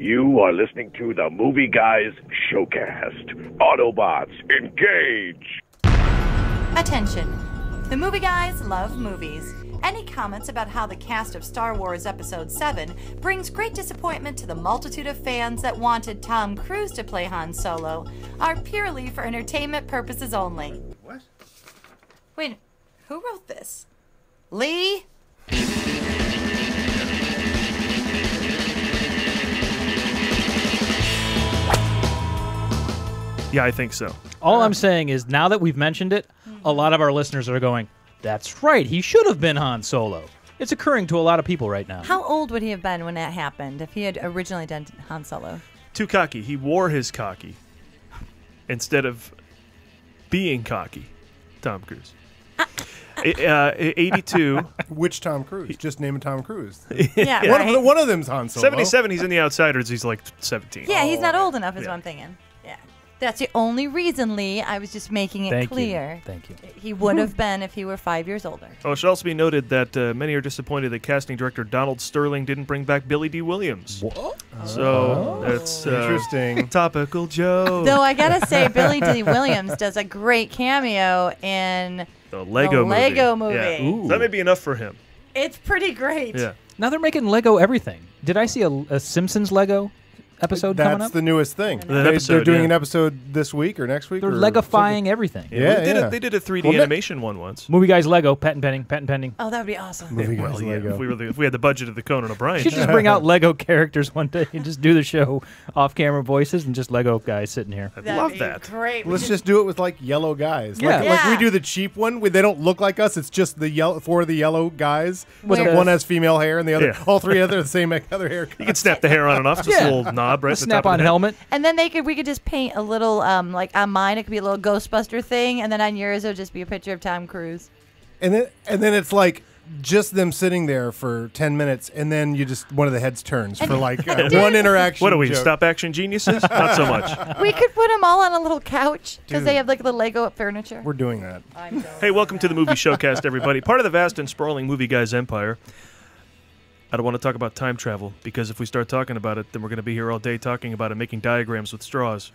You are listening to the Movie Guys Showcast. Autobots, engage! Attention. The Movie Guys love movies. Any comments about how the cast of Star Wars Episode 7 brings great disappointment to the multitude of fans that wanted Tom Cruise to play Han Solo are purely for entertainment purposes only. What? Wait, who wrote this? Lee? Yeah, I think so. All I'm saying is now that we've mentioned it, a lot of our listeners are going, that's right, he should have been Han Solo. It's occurring to a lot of people right now. How old would he have been when that happened, if he had originally done Han Solo? Too cocky. He wore his cocky instead of being cocky. Tom Cruise. 82. Which Tom Cruise? Just name it Tom Cruise. Yeah, right. One of them's Han Solo. 77, he's in The Outsiders. He's like 17. Yeah, he's not old enough is what I'm thinking. Yeah. That's the only reason, Lee. I was just making it clear. Thank you. He would have been if he were 5 years older. Oh, it should also be noted that many are disappointed that casting director Donald Sterling didn't bring back Billy D. Williams. What? So that's interesting. Topical joke. Though I gotta say, Billy D. Williams does a great cameo in the Lego movie. Yeah. So that may be enough for him. It's pretty great. Yeah. Now they're making Lego everything. Did I see a Simpsons Lego episode coming up? That's the newest thing. They're doing an episode this week or next week. They're Legifying everything. Yeah, they did a 3D animation one once. Movie Guys Lego, patent pending. Oh, that would be awesome. Movie Guys Lego. If we had the budget of the Conan O'Brien. You should just bring out Lego characters one day and just do the show off-camera voices and just Lego guys sitting here. I'd love that. Great. Let's just do it with like yellow guys. Yeah. Like we do the cheap one. They don't look like us. It's just the four of the yellow guys. Where- One has female hair and the other, all three other the same other hair. You can snap the hair on and off. Just a little knob right at the top Snap-on of the head. helmet. And then we could just paint a little, like on mine, it could be a little Ghostbuster thing, and then on yours, it would just be a picture of Tom Cruise. And then it's like just them sitting there for 10 minutes, and then one of the heads turns for like one interaction. What are we, joke. stop action geniuses? Not so much. We could put them all on a little couch because they have like the Lego furniture. We're doing that. Hey, welcome to the Movie Showcast, everybody. Part of the vast and sprawling Movie Guys empire. I don't want to talk about time travel, because if we start talking about it, then we're going to be here all day talking about it, making diagrams with straws.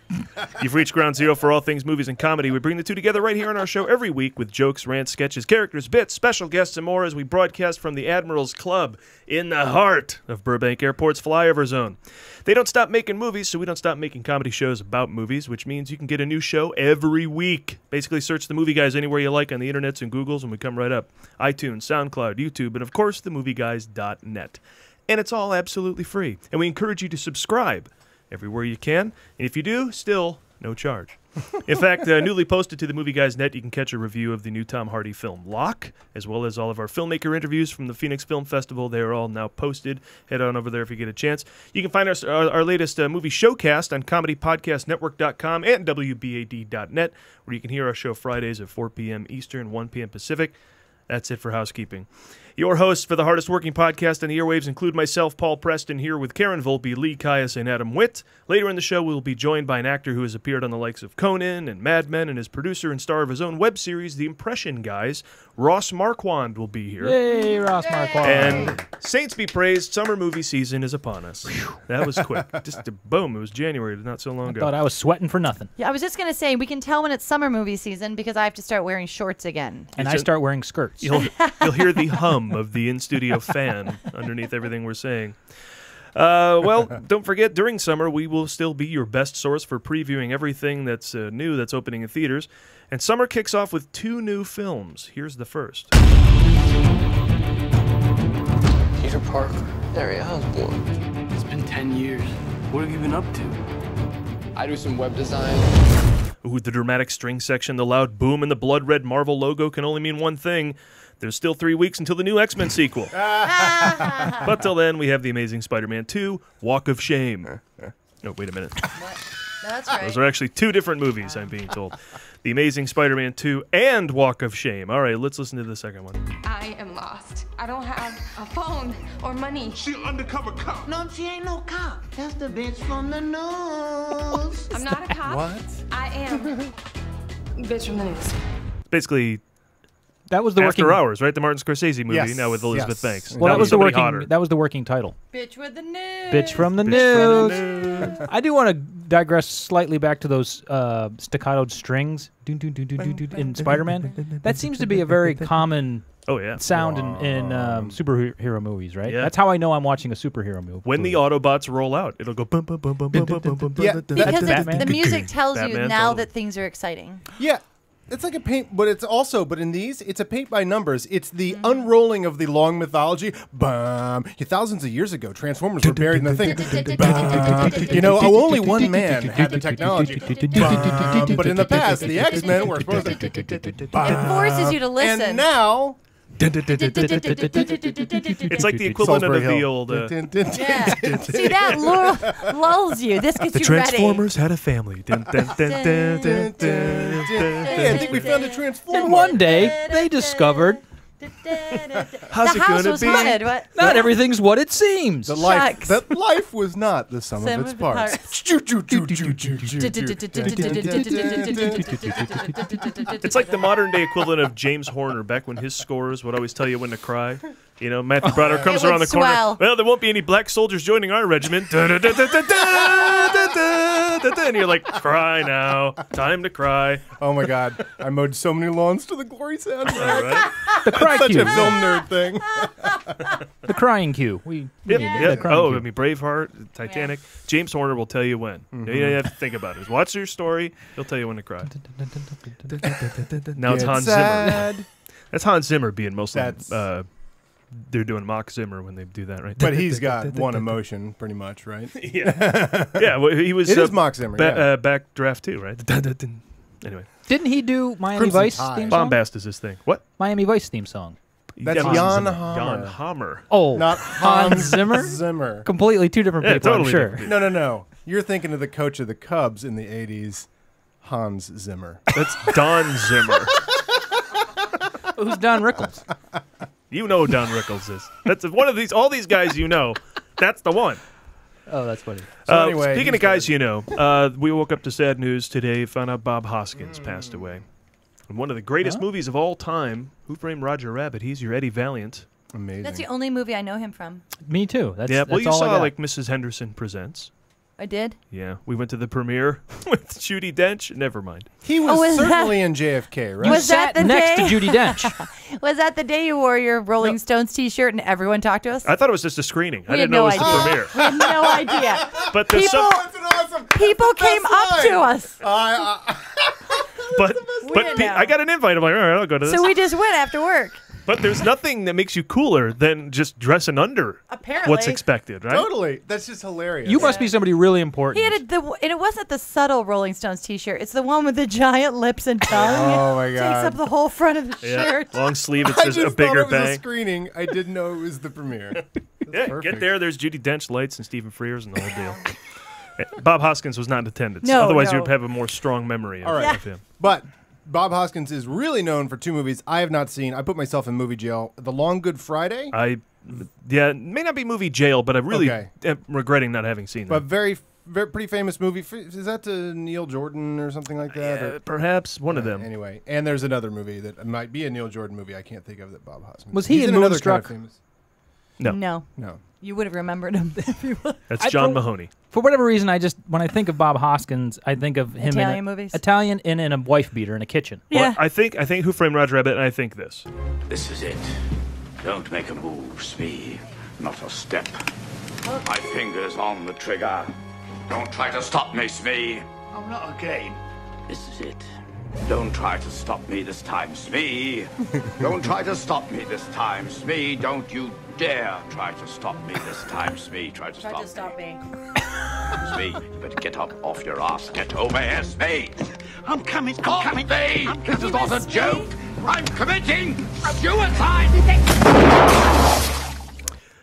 You've reached ground zero for all things movies and comedy. We bring the two together right here on our show every week with jokes, rants, sketches, characters, bits, special guests, and more as we broadcast from the Admiral's Club in the heart of Burbank Airport's flyover zone. They don't stop making movies, so we don't stop making comedy shows about movies, which means you can get a new show every week. Basically, search the Movie Guys anywhere you like on the internets and Googles, and we come right up. iTunes, SoundCloud, YouTube, and of course, themovieguys.net. And it's all absolutely free. And we encourage you to subscribe everywhere you can. And if you do, still, no charge. In fact, newly posted to the Movie Guys Net, you can catch a review of the new Tom Hardy film, Locke, as well as all of our filmmaker interviews from the Phoenix Film Festival. They are all now posted. Head on over there if you get a chance. You can find our latest movie showcast on comedypodcastnetwork.com and WBAD.net, where you can hear our show Fridays at 4 p.m. Eastern, 1 p.m. Pacific. That's it for housekeeping. Your hosts for the hardest working podcast on the airwaves include myself, Paul Preston, here with Karen Volpe, Lee Caius, and Adam Witt. Later in the show, we'll be joined by an actor who has appeared on the likes of Conan and Mad Men, and is producer and star of his own web series, The Impression Guys. Ross Marquand will be here. Yay, Ross Marquand. And saints be praised, summer movie season is upon us. That was quick. Just boom, it was January, not so long ago. Thought I was sweating for nothing. Yeah, I was just going to say, we can tell when it's summer movie season because I have to start wearing shorts again. And I start wearing skirts. You'll hear the hum of the in-studio fan underneath everything we're saying. Well, don't forget, during summer, we will still be your best source for previewing everything that's new that's opening in theaters. And summer kicks off with 2 new films. Here's the first. Peter Parker, Harry Osborn. It's been 10 years. What have you been up to? I do some web design. Ooh, the dramatic string section, the loud boom, and the blood-red Marvel logo can only mean one thing. There's still 3 weeks until the new X-Men sequel. But till then, we have The Amazing Spider-Man 2, Walk of Shame. Oh, wait a minute. That's right. Those are actually 2 different movies, I'm being told. The Amazing Spider-Man 2 and Walk of Shame. All right, let's listen to the second one. I am lost. I don't have a phone or money. She an undercover cop. No, she ain't no cop. That's the bitch from the news. I'm not a cop. What? I am bitch from the news. Basically, That was the After working Hours, right? The Martin Scorsese movie Yes. now with Elizabeth Yes. Banks. Well, Now that was the somebody working. hotter. That was the working title. Bitch with the news. Bitch from the Bitch news. from the news. I do want to digress slightly back to those staccato strings in Spider-Man. That seems to be a very common sound in superhero movies, right? Yeah. That's how I know I'm watching a superhero movie. When the Autobots roll out, it'll go bum bum bum bum bum bum bum bum. Because Batman. the music tells you Batman, now totally. that things are exciting. Yeah. It's like a paint, but in these, it's a paint by numbers. It's the unrolling of the long mythology. Bum. Thousands of years ago, Transformers were buried in the thing. Bum. You know, only one man had the technology. Bum. But in the past, the X-Men were supposed to. It forces you to listen. And now. It's like the equivalent of the old. Yeah. See, that lulls you. This gets The you Transformers had a family. Hey, I think we found a Transformer. And one day they discovered How's the it house gonna was be? haunted. What? not everything's what it seems. That life Shucks. was not the sum of its parts. It's like the modern day equivalent of James Horner back when his scores would always tell you when to cry. You know, Matthew Broderick comes It around the would corner. swell. Well, there won't be any black soldiers joining our regiment. And you're like, cry now. Time to cry. Oh my God! I mowed so many lawns to the Glory soundtrack. All right. The cry Such cue. a film nerd thing. The crying cue. Yep. The Yep. crying Oh, cue. I mean, Braveheart, Titanic. James Horner will tell you when. You don't have to think about it. Just watch your story. He'll tell you when to cry. Now it's Get Hans Zimmer. sad. That's Hans Zimmer being mostly. That's- They're doing mock Zimmer when they do that, right? But he's got one emotion, pretty much, right? yeah. Yeah. Well, he was. It is Mock Zimmer. Yeah. Back draft too, right? Anyway, Didn't he do Miami Crimson Vice Tide. theme song? Bombast is his thing. What? Miami Vice theme song. That's Jan Jan Zimmer. Hammer. Jan Hammer. Oh, Not Hans Zimmer? Zimmer. Completely two different Yeah, people, totally I'm sure. different. No. You're thinking of the coach of the Cubs in the '80s, Hans Zimmer. That's Don Zimmer. Who's Don Rickles? You know who Don Rickles is. That's one of these. All these guys you know. That's the one. Oh, that's funny. So anyway, speaking he's of guys dead. you know, we woke up to sad news today. Found out Bob Hoskins passed away. And one of the greatest movies of all time, Who Framed Roger Rabbit. He's your Eddie Valiant. Amazing. That's the only movie I know him from. Me too. That's, Yeah, well, that's you all I saw got. like Mrs. Henderson Presents. I did. Yeah, we went to the premiere with Judi Dench. Never mind. He was Oh, was certainly in JFK, right? You Was that sat the next day? to Judi Dench. Was that the day you wore your Rolling Stones T-shirt and everyone talked to us? I thought it was just a screening. I We had didn't know no it was the idea. premiere. We had no idea. But there's People- some. That's an awesome. People came up to us. But didn't know. I got an invite. I'm like, all right, I'll go to this. So we just went after work. But there's nothing that makes you cooler than just dressing under Apparently. what's expected, right? Totally. That's just hilarious. You must be somebody really important. He had and it wasn't the subtle Rolling Stones T-shirt. It's the one with the giant lips and tongue. Oh my Takes God. up the whole front of the Yeah, shirt. long sleeve. It I says just a bigger thought it was a bang. screening. I didn't know it was the premiere. Yeah, perfect. get there. There's Judi Dench, lights, and Stephen Frears, and the whole deal. Bob Hoskins was not in attendance. No, Otherwise, no. you'd have a more strong memory of, All right. of him. But Bob Hoskins is really known for two movies I have not seen. I put myself in movie jail. The Long Good Friday, Yeah, it may not be movie jail, but I really Okay. am regretting not having seen but that. very pretty famous movie. Is that Neil Jordan or something like that? Or- Perhaps one of them. Anyway, and there's another movie that might be a Neil Jordan movie I can't think of that Bob Hoskins. Was he He's in another Moonstruck? kind of famous. No. No. You would have remembered him if you would. That's John Mahoney. For whatever reason, when I think of Bob Hoskins, I think of him Italian in movies? Italian in a wife beater in a kitchen. Yeah. Well, I think Who Framed Roger Rabbit, and I think this. This is it. Don't make a move, Smee. Not a step. My finger's on the trigger. Don't try to stop me, Smee. Oh, not again. This is it. Don't try to stop me this time, Smee. Don't try to stop me this time, Smee. Don't you dare try to stop me this time, Smee. Try to stop me. Smee, you better get up off your ass. Get over here, Smee. I'm coming. Smee! This is not a joke. I'm committing suicide.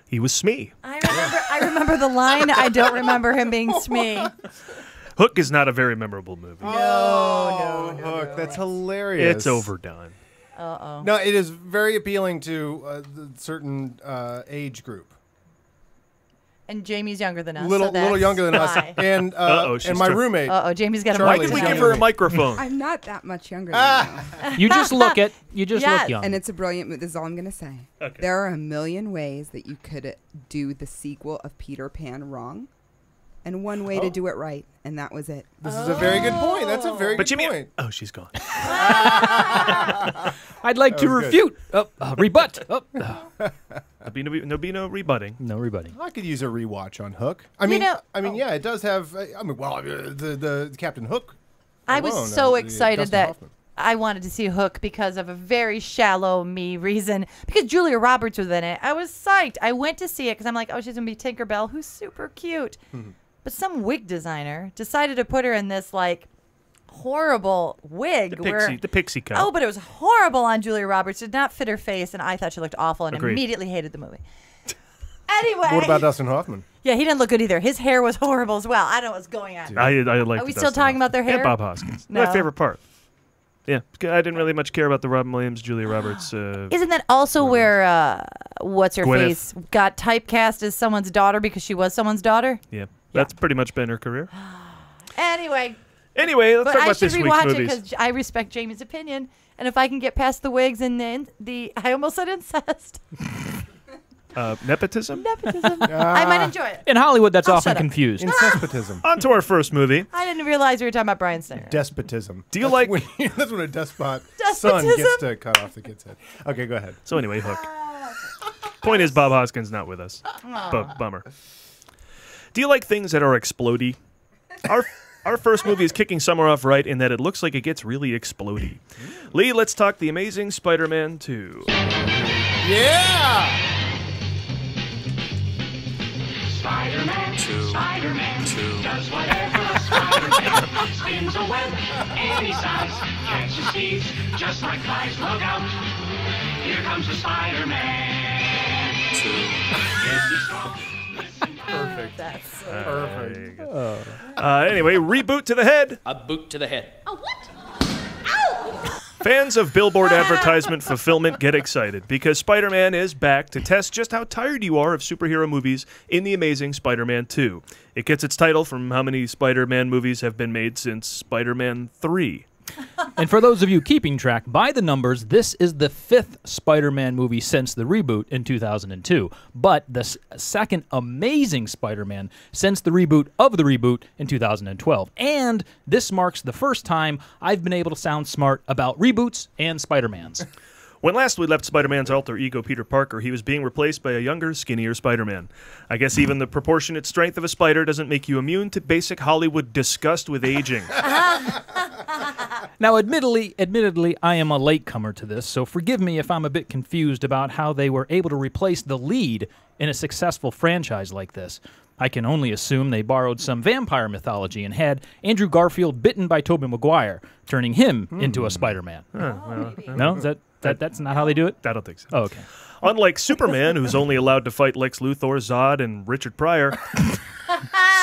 He was Smee. I remember the line. I don't remember him being Smee. Hook is not a very memorable movie. No, Hook. That's hilarious. It's overdone. No, it is very appealing to the certain age group. And Jamie's younger than us. Little younger than us. And my roommate. Jamie's got a Why did we give her a microphone? I'm not that much younger than you. You just look look young. And it's a brilliant movie. This is all I'm going to say. Okay. There are a million ways that you could do the sequel of Peter Pan wrong. And one way to do it right, and that was it. This is a very good point. That's a very good point. Oh, she's gone. I'd like to refute. Rebut. There'll be no rebutting. No rebutting. I could use a rewatch on Hook. I mean, yeah, it does have. The Captain Hook. I was so excited that I wanted to see Hook because of a very shallow me reason. Because Julia Roberts was in it. I was psyched. I went to see it because I'm like, oh, she's going to be Tinkerbell, who's super cute. But some wig designer decided to put her in this, like, horrible wig. The pixie cut. Oh, but it was horrible on Julia Roberts. It did not fit her face, and I thought she looked awful and immediately hated the movie. Anyway. What about Dustin Hoffman? Yeah, he didn't look good either. His hair was horrible as well. I don't know what's going on. I like. Are we still talking about their hair? Yeah, Bob Hoskins. No. My favorite part. Yeah, I didn't really much care about the Robin Williams, Julia Roberts. Isn't that also where what's her face got typecast as someone's daughter because she was someone's daughter? Yeah, that's pretty much been her career. Anyway, let's talk about this week's movies. I should rewatch it because I respect Jamie's opinion, and if I can get past the wigs and the I almost said incest. Nepotism? I might enjoy it. In Hollywood, that's often confused. Incespotism. On to our first movie. I didn't realize we were talking about Brian Singer. Despotism. Do you like... That's when a despot son gets to cut off the kid's head. Okay, go ahead. So anyway, Hook. Point is, Bob Hoskins not with us. Bummer. Do you like things that are explodey? Our first movie is kicking summer off right in that it looks like it gets really explodey. Lee, let's talk The Amazing Spider-Man 2. Yeah! Spider-Man 2 does whatever a Spider-Man spins a web any size, catches thieves just like flies. Look out! Here comes the Spider-Man 2. Is he strong? Perfect. That's perfect. Anyway, reboot to the head. A boot to the head. Oh, what? Fans of billboard advertisement fulfillment get excited because Spider-Man is back to test just how tired you are of superhero movies in The Amazing Spider-Man 2. It gets its title from how many Spider-Man movies have been made since Spider-Man 3. And for those of you keeping track, by the numbers, this is the 5th Spider-Man movie since the reboot in 2002, but the second Amazing Spider-Man since the reboot of the reboot in 2012. And this marks the first time I've been able to sound smart about reboots and Spider-Mans. When last we left Spider-Man's alter ego, Peter Parker, he was being replaced by a younger, skinnier Spider-Man. I guess even the proportionate strength of a spider doesn't make you immune to basic Hollywood disgust with aging. Now, admittedly, I am a latecomer to this, so forgive me if I'm a bit confused about how they were able to replace the lead in a successful franchise like this. I can only assume they borrowed some vampire mythology and had Andrew Garfield bitten by Tobey Maguire, turning him into a Spider-Man. No? That's not how they do it? I don't think so. Oh, okay. Unlike Superman, who's only allowed to fight Lex Luthor, Zod, and Richard Pryor,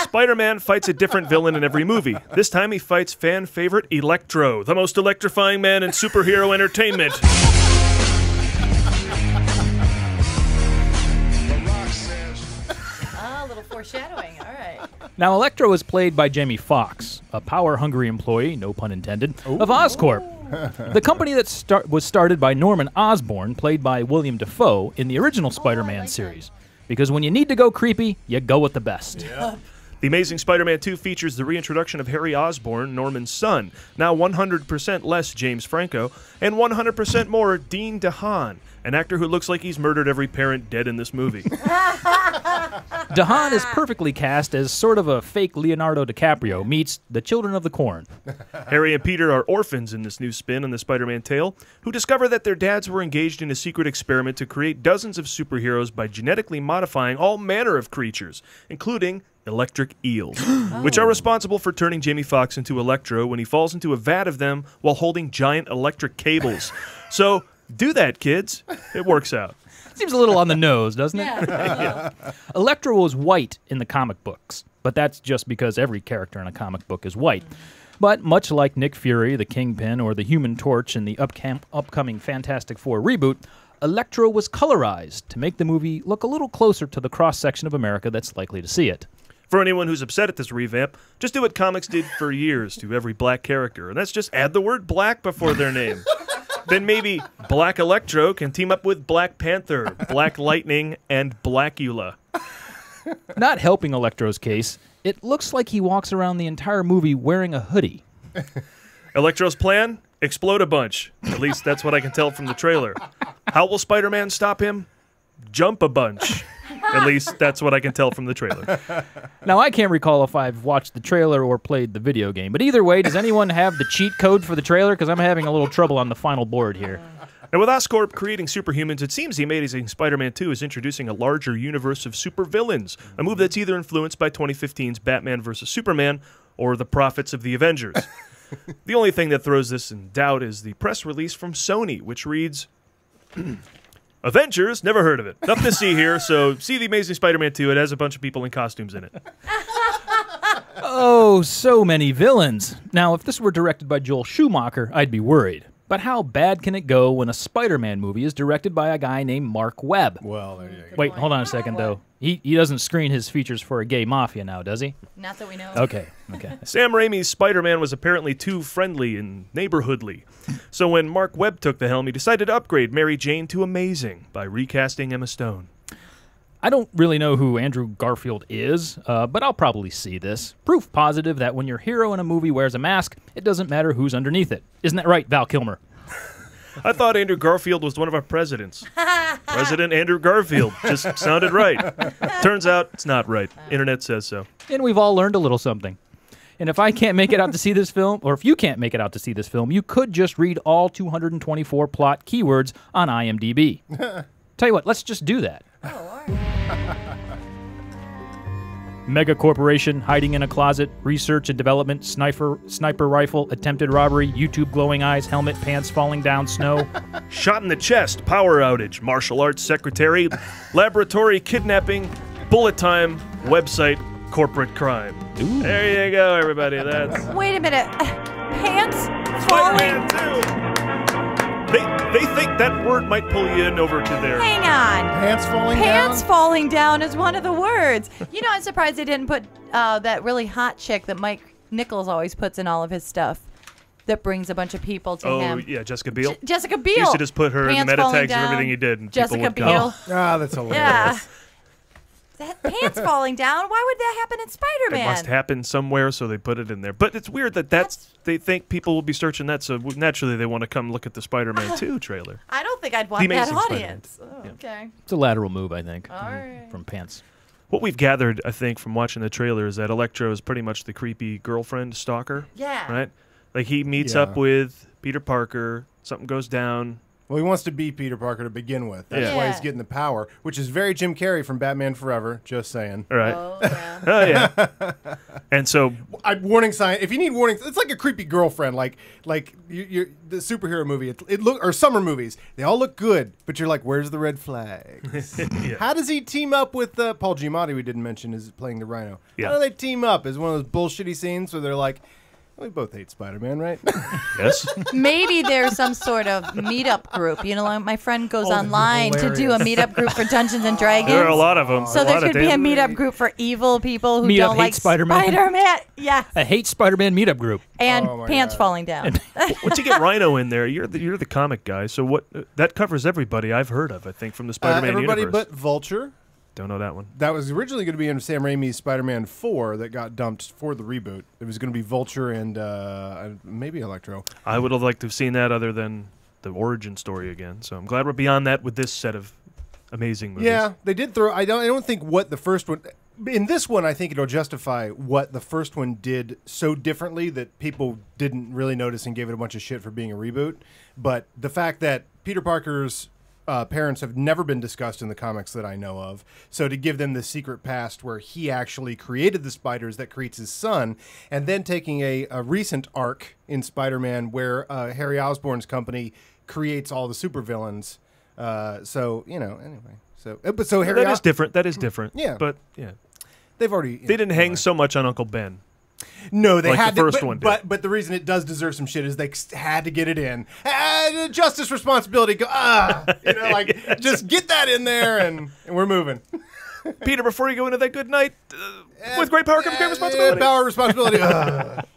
Spider-Man fights a different villain in every movie. This time he fights fan favorite Electro, the most electrifying man in superhero entertainment. A little foreshadowing. All right. Now, Electro is played by Jamie Foxx, a power-hungry employee, no pun intended, of Oscorp. The company that was started by Norman Osborn, played by William Dafoe, in the original Spider-Man series. Because when you need to go creepy, you go with the best. Yeah. The Amazing Spider-Man 2 features the reintroduction of Harry Osborn, Norman's son, now 100% less James Franco, and 100% more Dean DeHaan, an actor who looks like he's murdered every parent dead in this movie. DeHaan is perfectly cast as sort of a fake Leonardo DiCaprio meets the Children of the Corn. Harry and Peter are orphans in this new spin on the Spider-Man tale, who discover that their dads were engaged in a secret experiment to create dozens of superheroes by genetically modifying all manner of creatures, including electric eels, which are responsible for turning Jamie Foxx into Electro when he falls into a vat of them while holding giant electric cables. So, do that, kids. It works out. Seems a little on the nose, doesn't it? Yeah. Electro was white in the comic books, but that's just because every character in a comic book is white. But much like Nick Fury, the Kingpin, or the Human Torch in the upcoming Fantastic Four reboot, Electro was colorized to make the movie look a little closer to the cross-section of America that's likely to see it. For anyone who's upset at this revamp, just do what comics did for years to every black character, and that's just add the word black before their name. Then maybe Black Electro can team up with Black Panther, Black Lightning, and Blackula. Not helping Electro's case, it looks like he walks around the entire movie wearing a hoodie. Electro's plan? Explode a bunch. At least that's what I can tell from the trailer. How will Spider-Man stop him? Jump a bunch. At least that's what I can tell from the trailer. Now, I can't recall if I've watched the trailer or played the video game, but either way, does anyone have the cheat code for the trailer? Because I'm having a little trouble on the final board here. Now, with Oscorp creating superhumans, it seems The Amazing Spider-Man 2 is introducing a larger universe of supervillains, a move that's either influenced by 2015's Batman vs. Superman or the profits of the Avengers. The only thing that throws this in doubt is the press release from Sony, which reads, Avengers? Never heard of it. Nothing to see here, so see The Amazing Spider-Man 2. It has a bunch of people in costumes in it. Oh, so many villains. Now, if this were directed by Joel Schumacher, I'd be worried. But how bad can it go when a Spider-Man movie is directed by a guy named Mark Webb? Well, there you go. Wait, hold on a second, though. He doesn't screen his features for a gay mafia now, does he? Not that we know. Okay. Sam Raimi's Spider-Man was apparently too friendly and neighborhoodly. So when Mark Webb took the helm, he decided to upgrade Mary Jane to amazing by recasting Emma Stone. I don't really know who Andrew Garfield is, but I'll probably see this. Proof positive that when your hero in a movie wears a mask, it doesn't matter who's underneath it. Isn't that right, Val Kilmer? I thought Andrew Garfield was one of our presidents. President Andrew Garfield. Just sounded right. Turns out it's not right. Internet says so. And we've all learned a little something. And if I can't make it out to see this film, or if you can't make it out to see this film, you could just read all 224 plot keywords on IMDb. Tell you what, let's just do that. Oh, all right. Mega corporation hiding in a closet, research and development, sniper rifle, attempted robbery, YouTube glowing eyes, helmet, pants falling down, snow. Shot in the chest, power outage, martial arts secretary, laboratory kidnapping, bullet time, website, corporate crime. Ooh. There you go, everybody. That's Wait a minute. Pants falling? Spider-Man 2. They think that word might pull you in over to their... Hang on. Pants falling down? Pants falling down is one of the words. You know, I'm surprised they didn't put that really hot chick that Mike Nichols always puts in all of his stuff that brings a bunch of people to him. Oh, yeah, Jessica Biel. Jessica Biel. He used to just put her in the Pants meta falling tags of down. everything he did. And Jessica people would Biel. come. Ah, that's hilarious. Yeah. That pants falling down. Why would that happen in Spider-Man? It must happen somewhere, so they put it in there. But it's weird that they think people will be searching that, so naturally they want to come look at the Spider-Man 2 trailer. I don't think I'd want The that Amazing audience. Oh, okay. It's a lateral move, I think, All right. from pants. What we've gathered, I think, from watching the trailer is that Electro is pretty much the creepy girlfriend stalker. Yeah. Right? Like, he meets up with Peter Parker, something goes down. Well, he wants to be Peter Parker to begin with. That's why he's getting the power, which is very Jim Carrey from Batman Forever, just saying. All right. Oh, yeah. Oh, yeah. And so... warning sign. If you need warnings, it's like a creepy girlfriend. Like the superhero movie. Or summer movies. They all look good, but you're like, where's the red flags? Yeah. How does he team up with Paul Giamatti? We didn't mention is playing the Rhino. Yeah. How do they team up? Is one of those bullshitty scenes where they're like, we both hate Spider-Man, right? Yes. Maybe there's some sort of meetup group. You know, like my friend goes online to do a meetup group for Dungeons and Dragons. There are a lot of them. So there could be a meetup group for evil people who don't like Spider-Man. Yes. A hate Spider-Man meetup group. And pants falling down. Once you get Rhino in there, you're the comic guy. So what that covers everybody I've heard of, I think, from the Spider-Man everybody universe. but Vulture. Don't know that one. That was originally going to be in Sam Raimi's Spider-Man 4 that got dumped for the reboot. It was going to be Vulture and maybe Electro. I would have liked to have seen that other than the origin story again. So I'm glad we're beyond that with this set of amazing movies. Yeah, they did throw... I don't think what the first one... In this one, I think it'll justify what the first one did so differently that people didn't really notice and gave it a bunch of shit for being a reboot. But the fact that Peter Parker's parents have never been discussed in the comics that I know of. So to give them the secret past where he actually created the spiders that creates his son, and then taking a recent arc in Spider-Man where Harry Osborn's company creates all the supervillains. So, you know, anyway. So Harry... That is different. That is different. Yeah. But, yeah. They've already... They didn't hang so much on Uncle Ben. No, they Like had the first one did. But the reason it does deserve some shit is they had to get it in. Justice responsibility. Like just get that in there, and we're moving. Peter, before you go into that good night, with great power comes great responsibility. Power responsibility.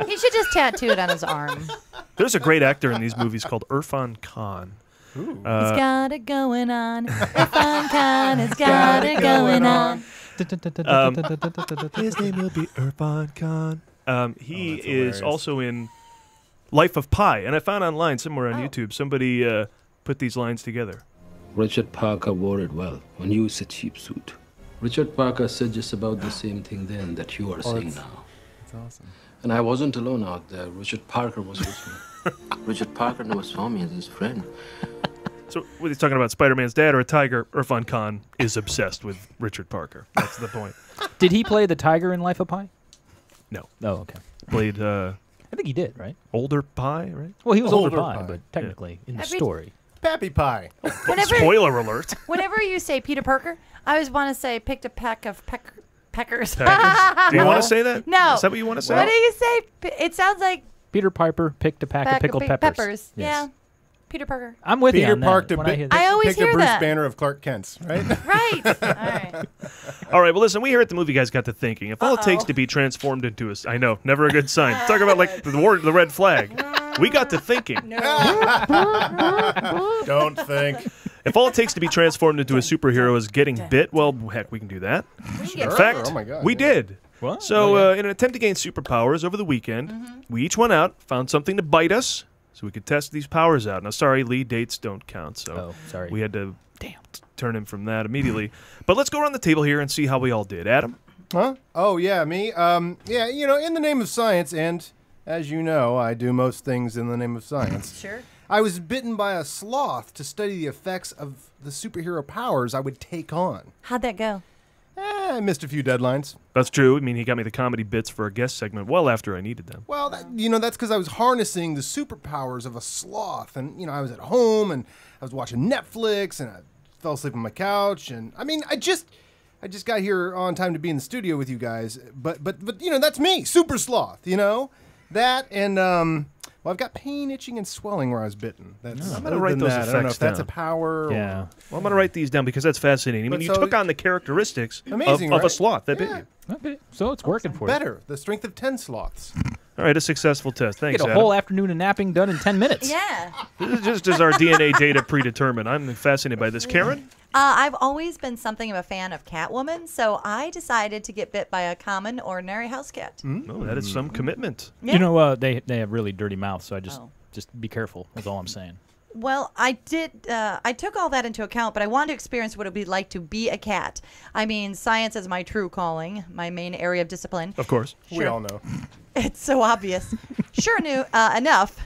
He should just tattoo it on his arm. There's a great actor in these movies called Irfan Khan. He's got it going on. Irfan Khan has got it going on. His name will be Irfan Khan. He is also in Life of Pi, and I found online somewhere on YouTube somebody put these lines together. Richard Parker wore it well. When you use a cheap suit. Richard Parker said just about the same thing then that you are saying now. That's awesome. And I wasn't alone out there. Richard Parker was with me. Richard Parker never saw me as his friend. So, whether he's talking about Spider-Man's dad or a tiger, Irfan Khan is obsessed with Richard Parker. That's the point. Did he play the tiger in Life of Pi? No. Oh, okay. Played, I think he did, right? Older Pi, right? Well, he was older Pi, Pi, but technically in the Every- story. Pappy Pie. Spoiler alert. Whenever you say Peter Parker, I always want to say picked a peck of peckers. Do you want to say that? No. Is that what you want to say? What do you say? It sounds like Peter Piper picked a pack of pickled peppers. Yes. Yeah. Peter Parker. I'm with you Peter on that. Parker when I hear that. I always picked hear a Bruce that. Banner of Clark Kent's, right? Right. All right. All right, well, listen, we here at the Movie Guys got to thinking. If all it takes to be transformed into a... I know, never a good sign. Talk about, like, the red flag. We got to thinking. Don't think. If all it takes to be transformed into a superhero is getting bit, well, heck, we can do that. In fact, Oh, my God, we yeah. did. What? So, in an attempt to gain superpowers over the weekend, we each went out, found something to bite us, so we could test these powers out. Now, sorry, Lee, dates don't count, so sorry. we had to turn him from that immediately. But let's go around the table here and see how we all did. Adam? Huh? Oh, yeah, me? Yeah, in the name of science, and as you know, I do most things in the name of science. Sure. I was bitten by a sloth to study the effects of the superhero powers I would take on. How'd that go? I missed a few deadlines. That's true. I mean, he got me the comedy bits for a guest segment well after I needed them. Well, that's because I was harnessing the superpowers of a sloth. And, I was at home, and I was watching Netflix, and I fell asleep on my couch. And, I mean, I just got here on time to be in the studio with you guys. But that's me, super sloth, That and, well, I've got pain, itching, and swelling where I was bitten. I'm going to write those effects I don't know if that's a down. power. Yeah. Well, I'm going to write these down because that's fascinating. I mean, But you so- took on the characteristics Amazing, of a right? sloth that bit you. Okay, so it's working for you. Better. The strength of 10 sloths. All right, a successful test. Thanks, Get a Adam. whole afternoon of napping done in 10 minutes. Yeah. This is just as our DNA data predetermined. I'm fascinated by this. Karen? I've always been something of a fan of Catwoman, so I decided to get bit by a common, ordinary house cat. Oh, that is some commitment. Yeah. They have really dirty mouths, so just be careful. That's all I'm saying. Well, I did. I took all that into account, but I wanted to experience what it would be like to be a cat. I mean, science is my true calling, my main area of discipline. Of course. We all know. It's so obvious. Sure enough,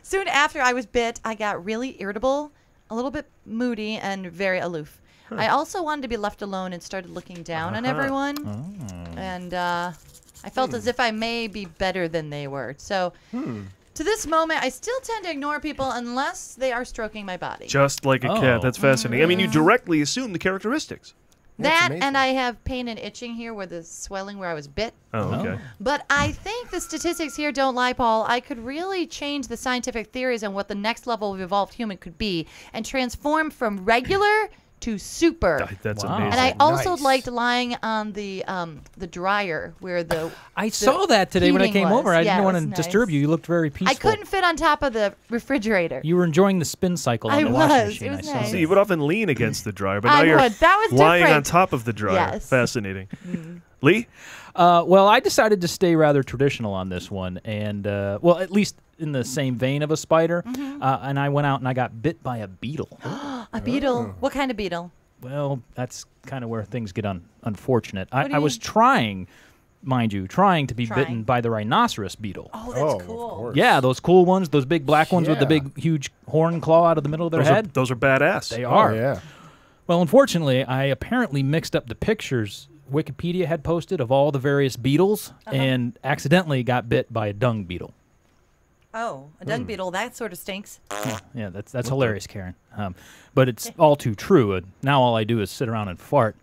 soon after I was bit, I got really irritable, a little bit moody, and very aloof. I also wanted to be left alone and started looking down on everyone. And I felt as if I may be better than they were. So to this moment, I still tend to ignore people unless they are stroking my body. Just like a cat. That's fascinating. I mean, you directly assume the characteristics. That, and I have pain and itching here where the swelling where I was bit. Oh, okay. But I think the statistics here don't lie, Paul. I could really change the scientific theories on what the next level of evolved human could be and transform from regular to super. That's Wow. amazing. And I also liked lying on the dryer where the I saw that today when I heating came was. over. I Yeah, didn't it want to was disturb nice. you. You looked very peaceful. I couldn't fit on top of the refrigerator. You were enjoying the spin cycle on I the washing was. machine. It was I saw nice. that. See, you would often lean against the dryer, but I now you're would. That was lying on different. top of the dryer. Yes. Fascinating. Lee? Well, I decided to stay rather traditional on this one, and well, at least in the same vein of a spider. And I went out and I got bit by a beetle. A beetle? What kind of beetle? Well, that's kind of where things get unfortunate. What do I you was mean? trying to be Trying. bitten by the rhinoceros beetle. Oh, that's cool. Yeah, those cool ones, those big black ones with the Yeah. big, huge horn claw out of the middle of their head. Those are badass. They are. Oh, yeah. Well, unfortunately, I apparently mixed up the pictures Wikipedia had posted of all the various beetles and accidentally got bit by a dung beetle. Oh, a dung beetle. That sort of stinks. Yeah, that's hilarious, Karen. But it's all too true. And now all I do is sit around and fart.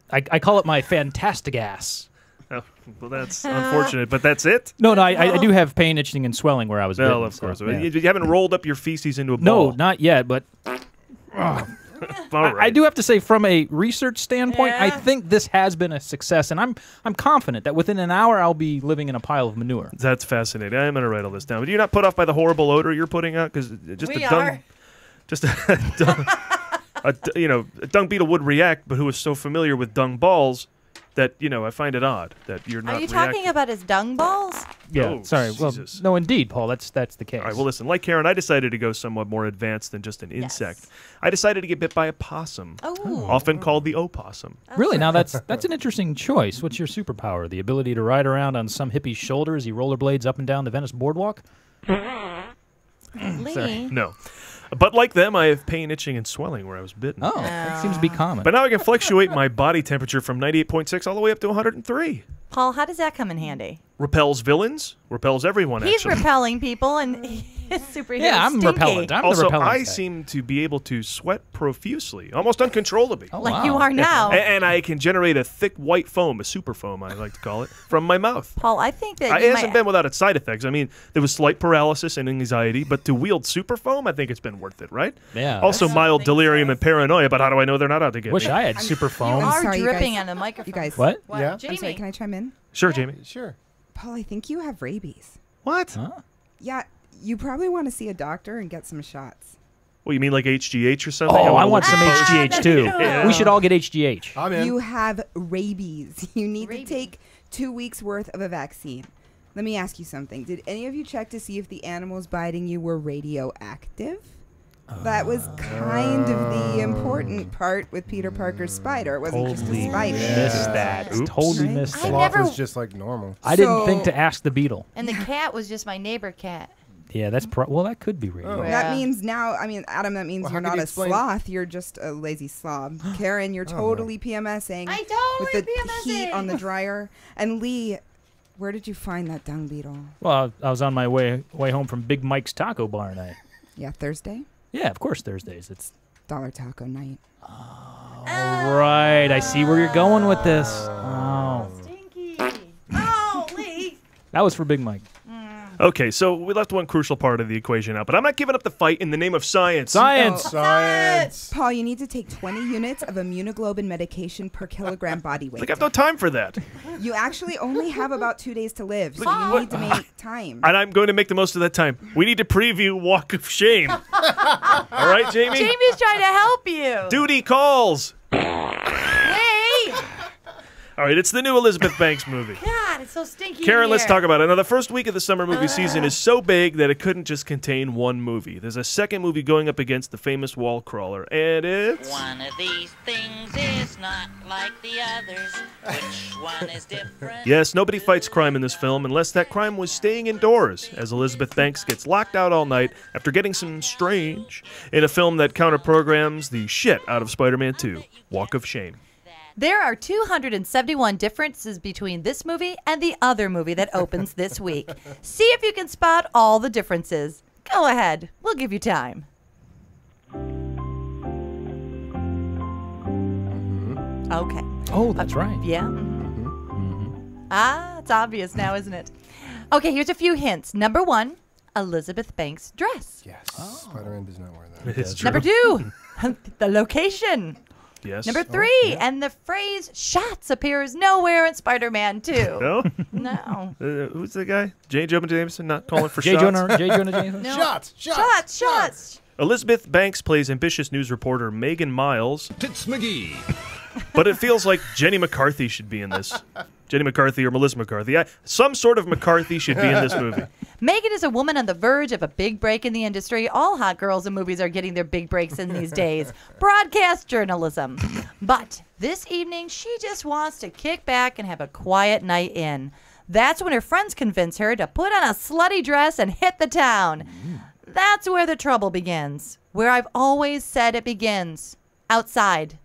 I call it my fantastic ass. Oh, well, that's unfortunate, but that's it? No, I do have pain, itching, and swelling where I was bitten. Well, of course. So, yeah. You haven't rolled up your feces into a ball. No, not yet, but... I do have to say, from a research standpoint, I think this has been a success, and I'm confident that within an hour I'll be living in a pile of manure. That's fascinating. I'm going to write all this down. But you're not put off by the horrible odor you're putting out? Because a dung beetle would react, but who is so familiar with dung balls that, I find it odd that you're not Are you talking about his dung balls? Yeah, Oh, sorry. Well, Jesus. no, indeed, Paul, that's the case. All right, well, listen, like Karen, I decided to go somewhat more advanced than just an insect. I decided to get bit by a possum, often called the opossum. Really? Now, that's an interesting choice. What's your superpower? The ability to ride around on some hippie's shoulder as he rollerblades up and down the Venice boardwalk? Lee. No. But like them, I have pain, itching, and swelling where I was bitten. Oh, that seems to be common. But now I can fluctuate my body temperature from 98.6 all the way up to 103. Paul, how does that come in handy? Repels villains, repels everyone, He's actually. repelling people, and his superhero Yeah, I'm stinky. repellent. I'm Also, the repellent I guy. seem to be able to sweat profusely, almost uncontrollably. Oh, Like wow. you are now. And I can generate a thick white foam, a super foam, I like to call it, from my mouth. Paul, I think that It you hasn't might... been without its side effects. I mean, there was slight paralysis and anxiety, but to wield super foam, I think it's been worth it, right? Yeah. Also, mild delirium and paranoia, but how do I know they're not out to get Wish me? I had super You foam. are sorry, you dripping guys- on the microphone. You guys. What? Yeah? Jamie. I'm sorry, can I chime in? Sure, Jamie. Sure. Paul, I think you have rabies. What? Huh? Yeah, you probably want to see a doctor and get some shots. Well, you mean like HGH or something? Oh, I wanna want look some at those. HGH, too. Yeah. We should all get HGH. I'm in. You have rabies. You need to take 2 weeks worth of a vaccine. Let me ask you something. Did any of you check to see if the animals biting you were radioactive? That was kind of the important part with Peter Parker's spider. It wasn't just a spider. Missed that. Oops. Totally Right? missed I that. Sloth never- was just like normal. I didn't So- think to ask the beetle. And the cat was just my neighbor cat. Yeah, that's well, that could be radio. Oh. Yeah. That means now, Adam, that means Well, you're how could not you a explain- sloth. You're just a lazy slob. Karen, you're totally PMSing. I totally with the heat PMSing. on the dryer. And Lee, where did you find that dung beetle? Well, I was on my way home from Big Mike's Taco Bar night. Yeah, Thursday? Yeah, of course, Thursdays. It's Dollar Taco night. all right. I see where you're going with this. Oh, Stinky. Oh, Lee. that was for Big Mike. Okay, so we left one crucial part of the equation out, but I'm not giving up the fight in the name of science. Science. Science. Paul, you need to take 20 units of immunoglobulin medication per kilogram body weight. Like, I have no time for that. You actually only have about 2 days to live, so Paul. you need to make time. And I'm going to make the most of that time. We need to preview Walk of Shame. All right, Jamie? Jamie's trying to help you. Duty calls. Hey. All right, it's the new Elizabeth Banks movie. God, it's so stinky. Karen, in let's here. talk about it. Now, the first week of the summer movie season is so big that it couldn't just contain one movie. There's a second movie going up against the famous wall crawler, and it's... One of these things is not like the others. Which one is different? Yes, nobody fights crime in this film unless that crime was staying indoors, as Elizabeth Banks gets locked out all night after getting some strange in a film that counter-programs the shit out of Spider-Man 2, Walk of Shame. There are 271 differences between this movie and the other movie that opens this week. See if you can spot all the differences. Go ahead. We'll give you time. Okay. Oh, that's right. Yeah. Ah, it's obvious now, isn't it? Okay, here's a few hints. Number 1, Elizabeth Banks' dress. Yes. Spider-Man does not wear that. It is true. Number 2, the location. Yes. Number 3, and the phrase shots appears nowhere in Spider-Man 2. No? No. Who's the guy? J. Jonah Jameson not calling for J. shots? Jonah Jameson? No. Shots. Shots. Elizabeth Banks plays ambitious news reporter Megan Miles, Tits McGee. but it feels like Jenny McCarthy should be in this. Jenny McCarthy or Melissa McCarthy. Some sort of McCarthy should be in this movie. Megan is a woman on the verge of a big break in the industry. All hot girls in movies are getting their big breaks in these days. Broadcast journalism. But this evening, she just wants to kick back and have a quiet night in. That's when her friends convince her to put on a slutty dress and hit the town. That's where the trouble begins. Where I've always said it begins. Outside.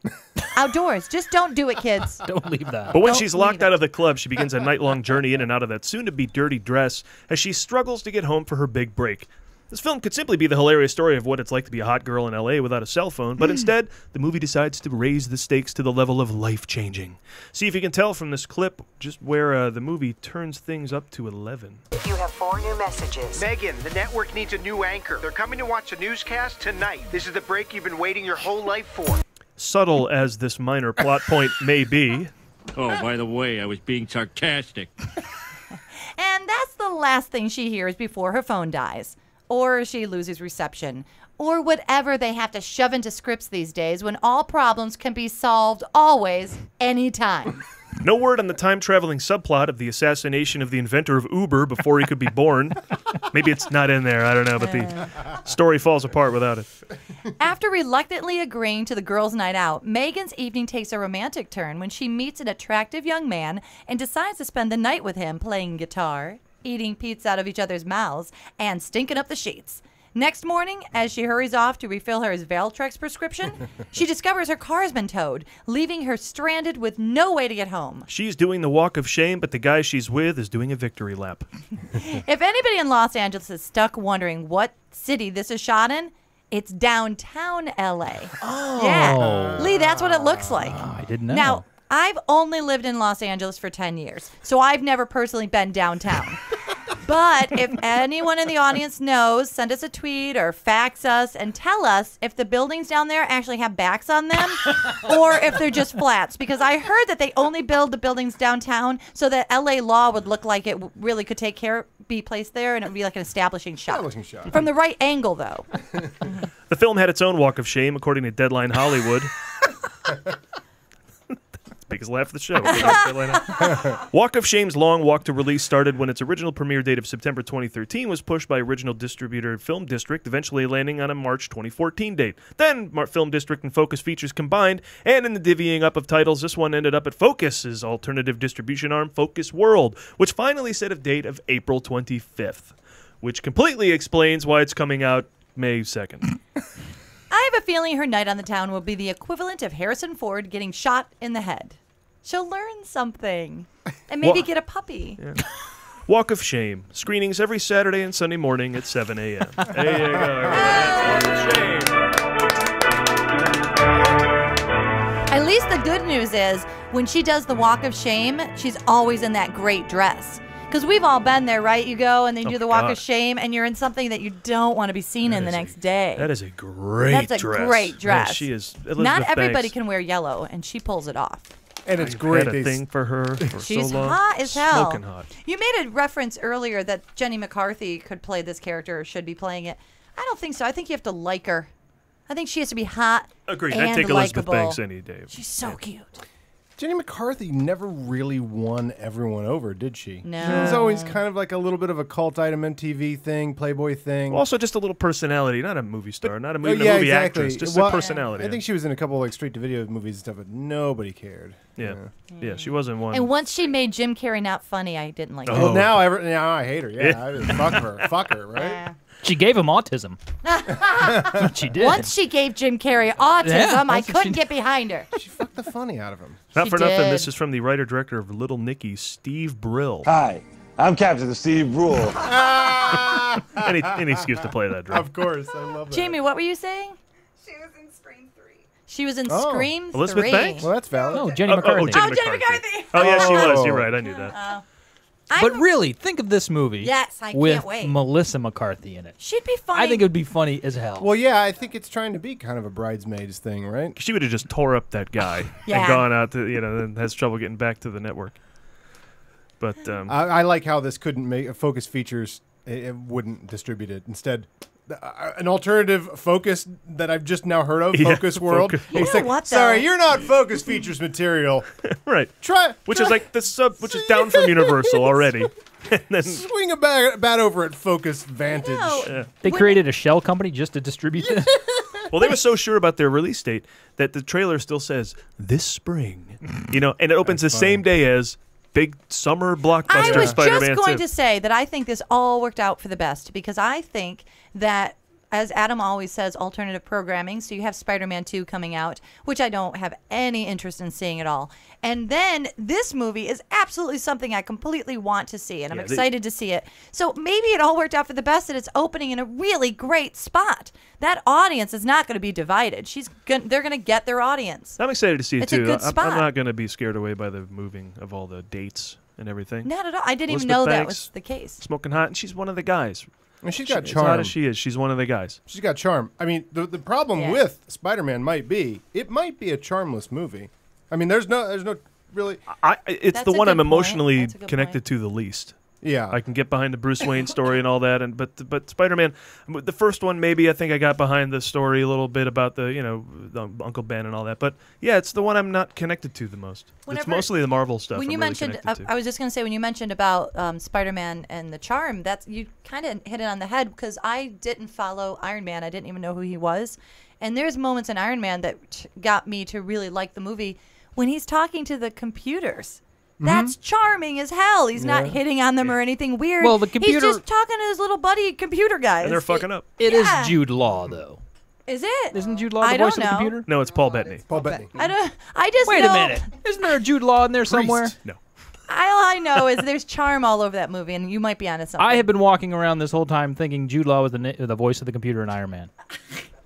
Outdoors. Just don't do it, kids. Don't leave that. But when Don't she's locked leave out of the club, she begins a night-long journey in and out of that soon-to-be dirty dress as she struggles to get home for her big break. This film could simply be the hilarious story of what it's like to be a hot girl in L.A. without a cell phone, but instead, the movie decides to raise the stakes to the level of life-changing. See if you can tell from this clip just where the movie turns things up to 11. You have 4 new messages. Megan, the network needs a new anchor. They're coming to watch a newscast tonight. This is the break you've been waiting your whole life for. Subtle as this minor plot point may be. Oh, by the way, I was being sarcastic. And that's the last thing she hears before her phone dies. Or she loses reception. Or whatever they have to shove into scripts these days when all problems can be solved always, anytime. No word on the time-traveling subplot of the assassination of the inventor of Uber before he could be born. Maybe it's not in there, I don't know, but the story falls apart without it. After reluctantly agreeing to the girls' night out, Megan's evening takes a romantic turn when she meets an attractive young man and decides to spend the night with him playing guitar, eating pizza out of each other's mouths, and stinking up the sheets. Next morning, as she hurries off to refill her Valtrex prescription, she discovers her car has been towed, leaving her stranded with no way to get home. She's doing the walk of shame, but the guy she's with is doing a victory lap. If anybody in Los Angeles is stuck wondering what city this is shot in, it's downtown L.A. Oh. Yeah. Lee, that's what it looks like. I didn't know. Now, I've only lived in Los Angeles for 10 years, so I've never personally been downtown. But if anyone in the audience knows, send us a tweet or fax us and tell us if the buildings down there actually have backs on them or if they're just flats. Because I heard that they only build the buildings downtown so that LA law would look like it really could be placed there and it would be like an establishing shot. From the right angle, though. The film had its own walk of shame, according to Deadline Hollywood. Biggest laugh of the show. Walk of Shame's long walk to release started when its original premiere date of September 2013 was pushed by original distributor Film District, eventually landing on a March 2014 date. Then Film District and Focus Features combined, and in the divvying up of titles, this one ended up at Focus's alternative distribution arm, Focus World, which finally set a date of April 25th, which completely explains why it's coming out May 2nd. I have a feeling her night on the town will be the equivalent of Harrison Ford getting shot in the head. She'll learn something and maybe get a puppy. Yeah. Walk of Shame. Screenings every Saturday and Sunday morning at 7 a.m. There you go, everyone. That's Walk of Shame. At least the good news is when she does the Walk of Shame, she's always in that great dress. Because we've all been there, right? You go and then you do the Walk of Shame, and you're in something that you don't want to be seen in the next day. That is a great dress. That's a great dress. Yeah, she is. Not everybody can wear yellow, and she pulls it off. And it's great. I had a thing for her for She's so long. hot as hell. Smoking hot. You made a reference earlier that Jenny McCarthy could play this character or should be playing it. I don't think so. I think you have to like her. I think she has to be hot. Agreed. And I'd take Elizabeth likable. Banks any day. She's so cute. Jenny McCarthy never really won everyone over, did she? No. She was always kind of like a little bit of a cult item MTV thing, Playboy thing. Well, also just a little personality, not a movie star, not a movie, exactly. actress, just a personality. I think she was in a couple like straight-to-video movies and stuff, but nobody cared. Yeah, she wasn't one. And once she made Jim Carrey not funny, I didn't like her. Well, now I hate her. Yeah, I mean, fuck her, right? She gave him autism. That's what she did. Once she gave Jim Carrey autism, I couldn't get behind her. She fucked the funny out of him. Not for nothing, this is from the writer-director of Little Nicky, Steve Brill. Hi, I'm Captain Steve Brill. Any excuse to play that drop. Of course, I love that. Jamie, what were you saying? She was in Scream 3. She was in Scream 3. Elizabeth Banks? Well, that's valid. No, Jenny McCarthy. Jenny McCarthy. Oh, yeah, she was. You're right. I knew that. But really, think of this movie. Yes, I with can't wait. Melissa McCarthy in it. She'd be funny. I think it would be funny as hell. Well, yeah, I think it's trying to be kind of a bridesmaids thing, right? She would have just tore up that guy and gone out to, and has trouble getting back to the network. But I like how this couldn't make Focus Features. It wouldn't distribute it. Instead, an alternative Focus that I've just now heard of, Focus World. You know what, though? Sorry, you're not Focus Features material. Right. Which is like the sub, which is down from Universal already. And then swing a bat over at Focus Vantage. They created a shell company just to distribute this. Well, they were so sure about their release date that the trailer still says this spring, and it opens the same day as big summer blockbuster I was Spider-Man just going 2. to say that I think this all worked out for the best because I think that as Adam always says, alternative programming. So you have Spider-Man 2 coming out, which I don't have any interest in seeing at all. And then this movie is absolutely something I completely want to see, and I'm excited to see it. So maybe it all worked out for the best that it's opening in a really great spot. That audience is not going to be divided. They're going to get their audience. I'm excited to see it, It's a too. good spot. I'm not going to be scared away by the moving of all the dates and everything. Not at all. I didn't even Elizabeth know that Banks, was the case. Smoking hot, and she's one of the guys. And she's got As charm. hot as she is, she's one of the guys. She's got charm. I mean, the problem with Spider-Man might be a charmless movie. I mean, there's no really. It's the one I'm emotionally connected to the least. Yeah, I can get behind the Bruce Wayne story and all that, but Spider-Man, the first one maybe I think I got behind the story a little bit about the Uncle Ben and all that, but yeah, it's the one I'm not connected to the most. It's mostly the Marvel stuff. When you mentioned, I was just going to say, when you mentioned about Spider-Man and the charm, you kind of hit it on the head, because I didn't follow Iron Man. I didn't even know who he was, and there's moments in Iron Man that got me to really like the movie when he's talking to the computers. That's charming as hell. He's not hitting on them or anything weird. Well, the computer... He's just talking to his little buddy computer guys. And they're fucking up. It is Jude Law, though. Is it? Isn't Jude Law the voice of the computer? No, it's Paul Bettany. Paul Bettany. I just Wait know, a minute. Isn't there a Jude Law in there somewhere? No. All I know is there's charm all over that movie, and you might be onto something. I have been walking around this whole time thinking Jude Law was the voice of the computer in Iron Man.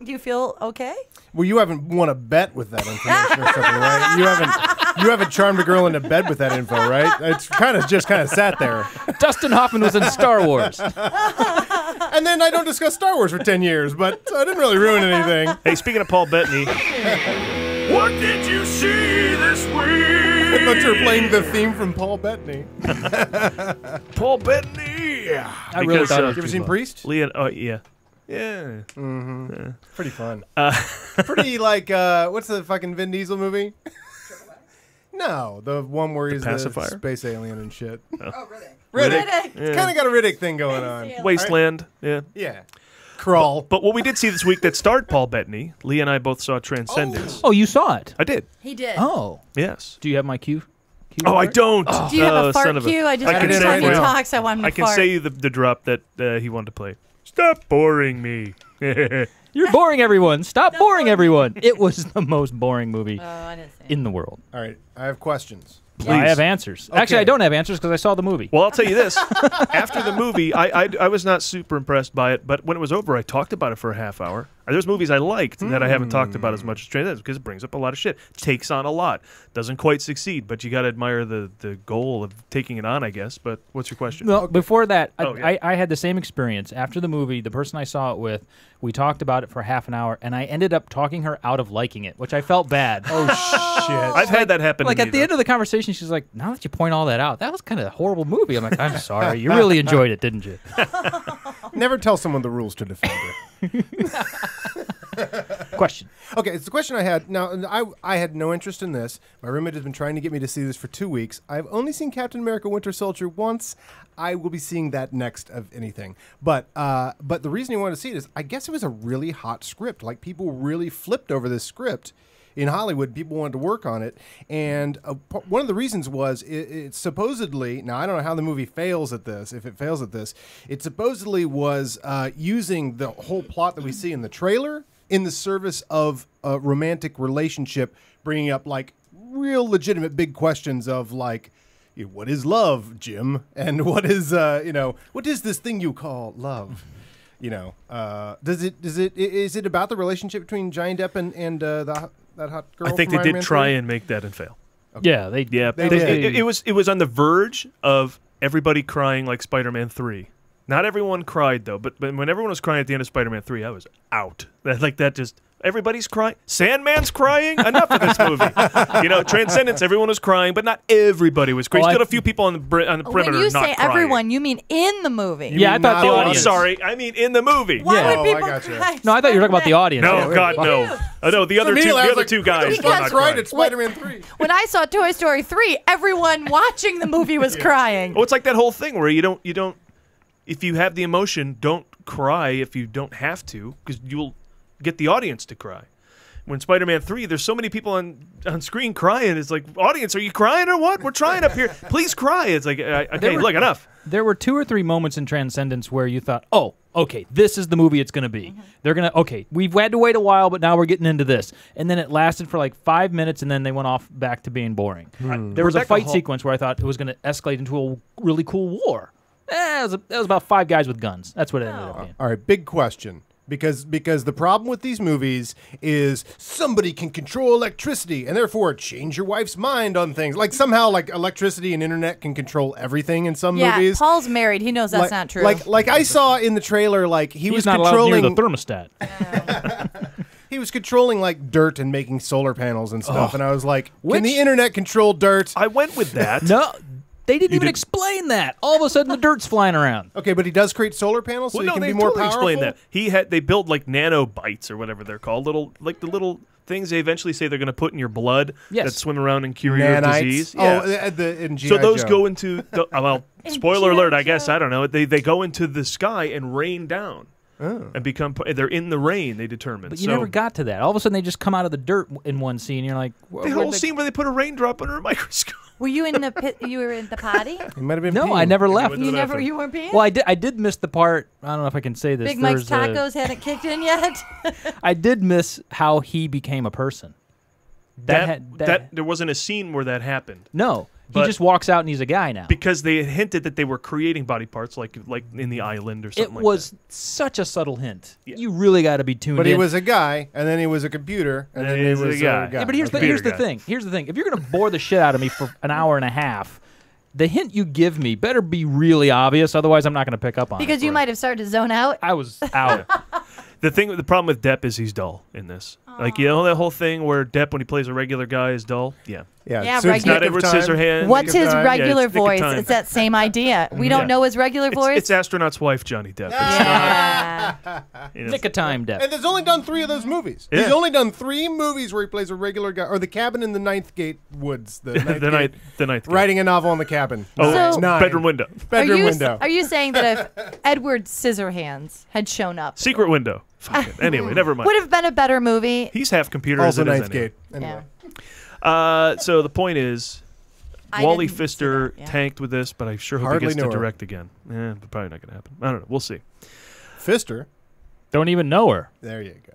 Do you feel okay? Well, you haven't won a bet with that information or something, right? You haven't charmed a girl into bed with that info, right? It's kind of sat there. Dustin Hoffman was in Star Wars. And then I don't discuss Star Wars for 10 years, but I didn't really ruin anything. Hey, speaking of Paul Bettany. What did you see this week? I thought you were playing the theme from Paul Bettany. Paul Bettany. I really thought it was You ever seen Priest? Leon, yeah. Yeah. Mm-hmm. Yeah. Pretty fun. Pretty like, what's the fucking Vin Diesel movie? No, the one where he's the space alien and shit. Oh, Riddick. Riddick. It's kind of got a Riddick thing going on. Wasteland. Yeah. Yeah. Crawl. But what we did see this week that starred Paul Bettany, Lee and I both saw Transcendence. Oh, you saw it? I did. He did. Oh. Yes. Do you have my cue? Oh, I don't. Do you have a fart cue? I just every time he talks, I want him to I can fart. say you the drop that he wanted to play. Stop boring me. You're boring everyone. Stop boring everyone. It was the most boring movie in the world. All right, I have questions. Well, I have answers. Okay. Actually, I don't have answers because I saw the movie. Well, I'll tell you this. After the movie, I was not super impressed by it, but when it was over, I talked about it for a half hour. There's movies I liked that I haven't talked about as much as Transcendence because it brings up a lot of shit. Takes on a lot. Doesn't quite succeed, but you got to admire the goal of taking it on, I guess. But what's your question? Well, before that, yeah. I had the same experience. After the movie, the person I saw it with, we talked about it for half an hour, and I ended up talking her out of liking it, which I felt bad. Oh, shit. I've had that happen Like, to me, at the end of the conversation, she's like, now that you point all that out, that was kind of a horrible movie. I'm like, I'm sorry. You really enjoyed it, didn't you? Never tell someone the rules to defend it. Question. Okay, it's the question I had. Now, I had no interest in this. My roommate has been trying to get me to see this for 2 weeks. I've only seen Captain America Winter Soldier once. I will be seeing that next of anything. But the reason you wanted to see it is I guess it was a really hot script. Like, people really flipped over this script. In Hollywood, people wanted to work on it. And one of the reasons was it supposedly, now I don't know how the movie fails at this, if it fails at this, it supposedly was using the whole plot that we see in the trailer in the service of a romantic relationship, bringing up like real legitimate big questions of like, what is love, Jim? And what is, what is this thing you call love? Is it about the relationship between Johnny Depp and that hot girl? I think they did try and make that and fail. Okay. Yeah, they did. It was on the verge of everybody crying like Spider-Man 3. Not everyone cried though, but when everyone was crying at the end of Spider-Man 3, I was out. Everybody's crying. Sandman's crying. Enough of this movie. Transcendence. Everyone was crying, but not everybody was crying. Still a few people on the perimeter. When you not say crying. everyone, you mean in the movie. Yeah, I thought the audience. I'm sorry. I mean in the movie. Why would people cry? No, I thought you were talking about the audience. No, God, no. No, the other two guys. He got right at Spider-Man 3. When I saw Toy Story 3, everyone watching the movie was crying. Oh, it's like that whole thing where you don't. If you have the emotion, don't cry if you don't have to, because you'll get the audience to cry. When Spider-Man 3, there's so many people on screen crying. It's like, audience, are you crying or what? We're trying up here. Please cry. It's like, okay, look, enough. There were 2 or 3 moments in Transcendence where you thought, oh, okay, this is the movie it's going to be. They're going to, okay, we've had to wait a while, but now we're getting into this. And then it lasted for like 5 minutes, and then they went off back to being boring. There was a fight sequence where I thought it was going to escalate into a really cool war. That was about 5 guys with guns. That's what it ended up being. All right, big question. Because the problem with these movies is somebody can control electricity and therefore change your wife's mind on things. Like somehow like electricity and internet can control everything in some movies. Yeah, Paul's married. He knows that's not true. Like I saw in the trailer, like He's was not controlling allowed near the thermostat. He was controlling like dirt and making solar panels and stuff, and I was like, can the internet control dirt? I went with that. No. They didn't even explain that. All of a sudden, the dirt's flying around. Okay, but he does create solar panels, so he can be more totally powerful. Explained that. They build like nanobites or whatever they're called, the little things they eventually say they're going to put in your blood that swim around and cure your disease. Yeah. In G.I. So those Joe. go into well, spoiler alert, I guess, I don't know. They go into the sky and rain down. And become they're in the rain. They determine, but you never got to that. All of a sudden, they just come out of the dirt in one scene. You're like, the whole scene where they put a raindrop under a microscope. Were you in the pit? You were in the potty? It might have been. No, peeing. I never left. You weren't peeing? Well, I did miss the part. I don't know if I can say this. Big Mike's tacos hadn't kicked in yet. I did miss how he became a person. That there wasn't a scene where that happened. No. He just walks out and he's a guy now. Because they had hinted that they were creating body parts like in the island or something like that. It was such a subtle hint. Yeah. You really got to be tuned in. But he was a guy, and then he was a computer, and then he was a guy. Yeah, but here's the thing. Here's the thing. If you're going to bore the shit out of me for an hour and a half, the hint you give me better be really obvious. Otherwise, I'm not going to pick up on it. Because you might have started to zone out. I was out. The problem with Depp is he's dull in this. Like, you know that whole thing where Depp, when he plays a regular guy, is dull? Yeah. Yeah, so it's not Edward Scissorhands. What's his regular voice? It's that same idea. We don't know his regular voice. It's Astronaut's wife, Johnny Depp. Nick of time, Depp. And there's only done 3 of those movies. Yeah. He's only done 3 movies where he plays a regular guy, or The Cabin in the Ninth Gate Woods. The Ninth Gate. Writing a novel in the cabin. Oh, so, bedroom window. Bedroom window. Are you saying that if Edward Scissorhands had shown up, Secret Window. Fuck it. Anyway, never mind. would have been a better movie? He's half computer Also as it is Ninth Gate. Anyway. Yeah. So the point is, Wally Pfister tanked with this, but I sure hope Hardly he gets know to her. direct again. But probably not going to happen. I don't know. We'll see. Pfister? Don't even know her. There you go.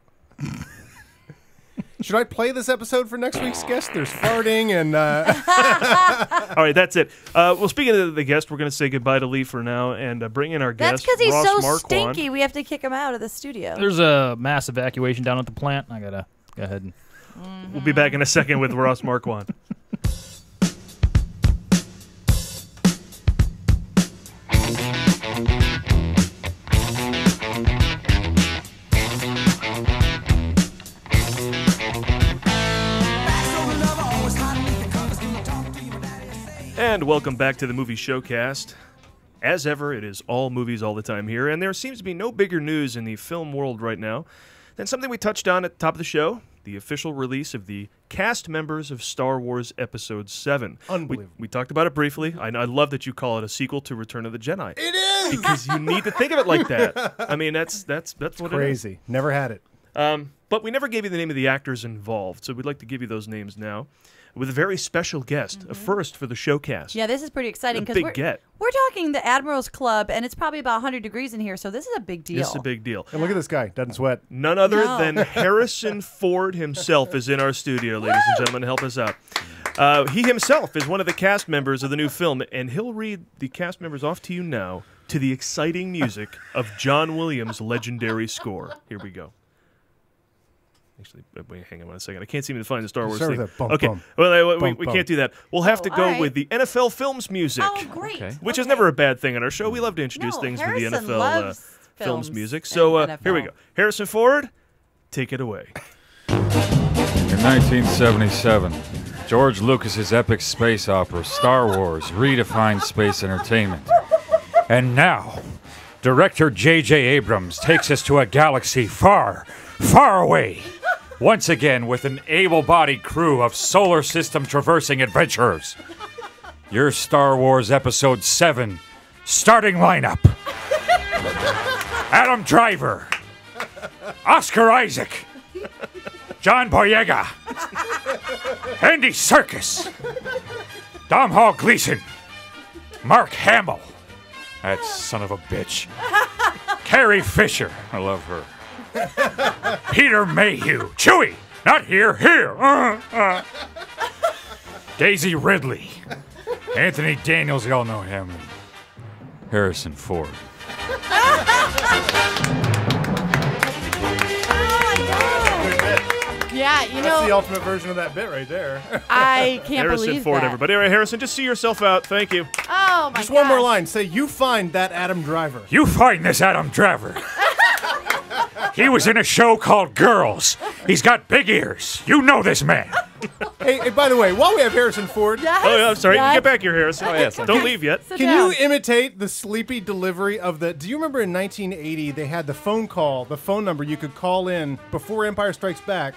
Should I play this episode for next week's guest? There's farting and... All right, that's it. Well, speaking of the guest, we're going to say goodbye to Lee for now and bring in our That's guest, because he's Ross so Marquand. stinky. We have to kick him out of the studio. There's a mass evacuation down at the plant. I got to go ahead and... We'll be back in a second with Ross Marquand. And welcome back to the Movie Showcast. As ever, it is all movies all the time here, and there seems to be no bigger news in the film world right now than something we touched on at the top of the show, the official release of the cast members of Star Wars Episode 7. Unbelievable. We talked about it briefly. I love that you call it a sequel to Return of the Jedi. It is! Because you need to think of it like that. I mean, that's what it is. Crazy. Never had it. But we never gave you the name of the actors involved, so we'd like to give you those names now. With a very special guest, a first for the Showcast. Yeah, this is pretty exciting because we're talking the Admiral's Club, and it's probably about 100 degrees in here, so this is a big deal. This is a big deal. And look at this guy. Doesn't sweat. None other than Harrison Ford himself is in our studio, ladies and gentlemen, to help us out. He himself is one of the cast members of the new film, and he'll read the cast members off to you now to the exciting music of John Williams' legendary score. Here we go. Actually, wait, hang on one second. I can't seem to find the Star Wars thing. Okay, well, we can't do that. We'll have to go with the NFL Films music. Oh, great. Okay. Which is never a bad thing on our show. We love to introduce things with the NFL Films music. So here we go. Harrison Ford, take it away. In 1977, George Lucas's epic space opera Star Wars redefined space entertainment. And now, director J.J. Abrams takes us to a galaxy far, far away. Once again with an able-bodied crew of solar system traversing adventurers. Your Star Wars Episode 7 starting lineup. Adam Driver, Oscar Isaac, John Boyega, Andy Serkis, Domhnall Gleeson, Mark Hamill, that son of a bitch, Carrie Fisher. I love her. Peter Mayhew. Chewie. Not here. Here. Daisy Ridley. Anthony Daniels. Y'all know him. Harrison Ford. Yeah, you know. That's the ultimate version of that bit right there. I can't Harrison believe Ford, that. everybody. All right, Harrison, just see yourself out. Thank you. Oh, my Just God. one more line. Say, you find that Adam Driver. You find this Adam Driver. He was in a show called Girls. He's got big ears. You know this man. Hey, by the way, while we have Harrison Ford. Yes, Oh, yeah, I'm sorry. yes. Get back here, Harrison. Oh, yes. Don't leave yet. Sit Can down. you imitate the sleepy delivery of the... Do you remember in 1980, they had the phone number you could call in before Empire Strikes Back?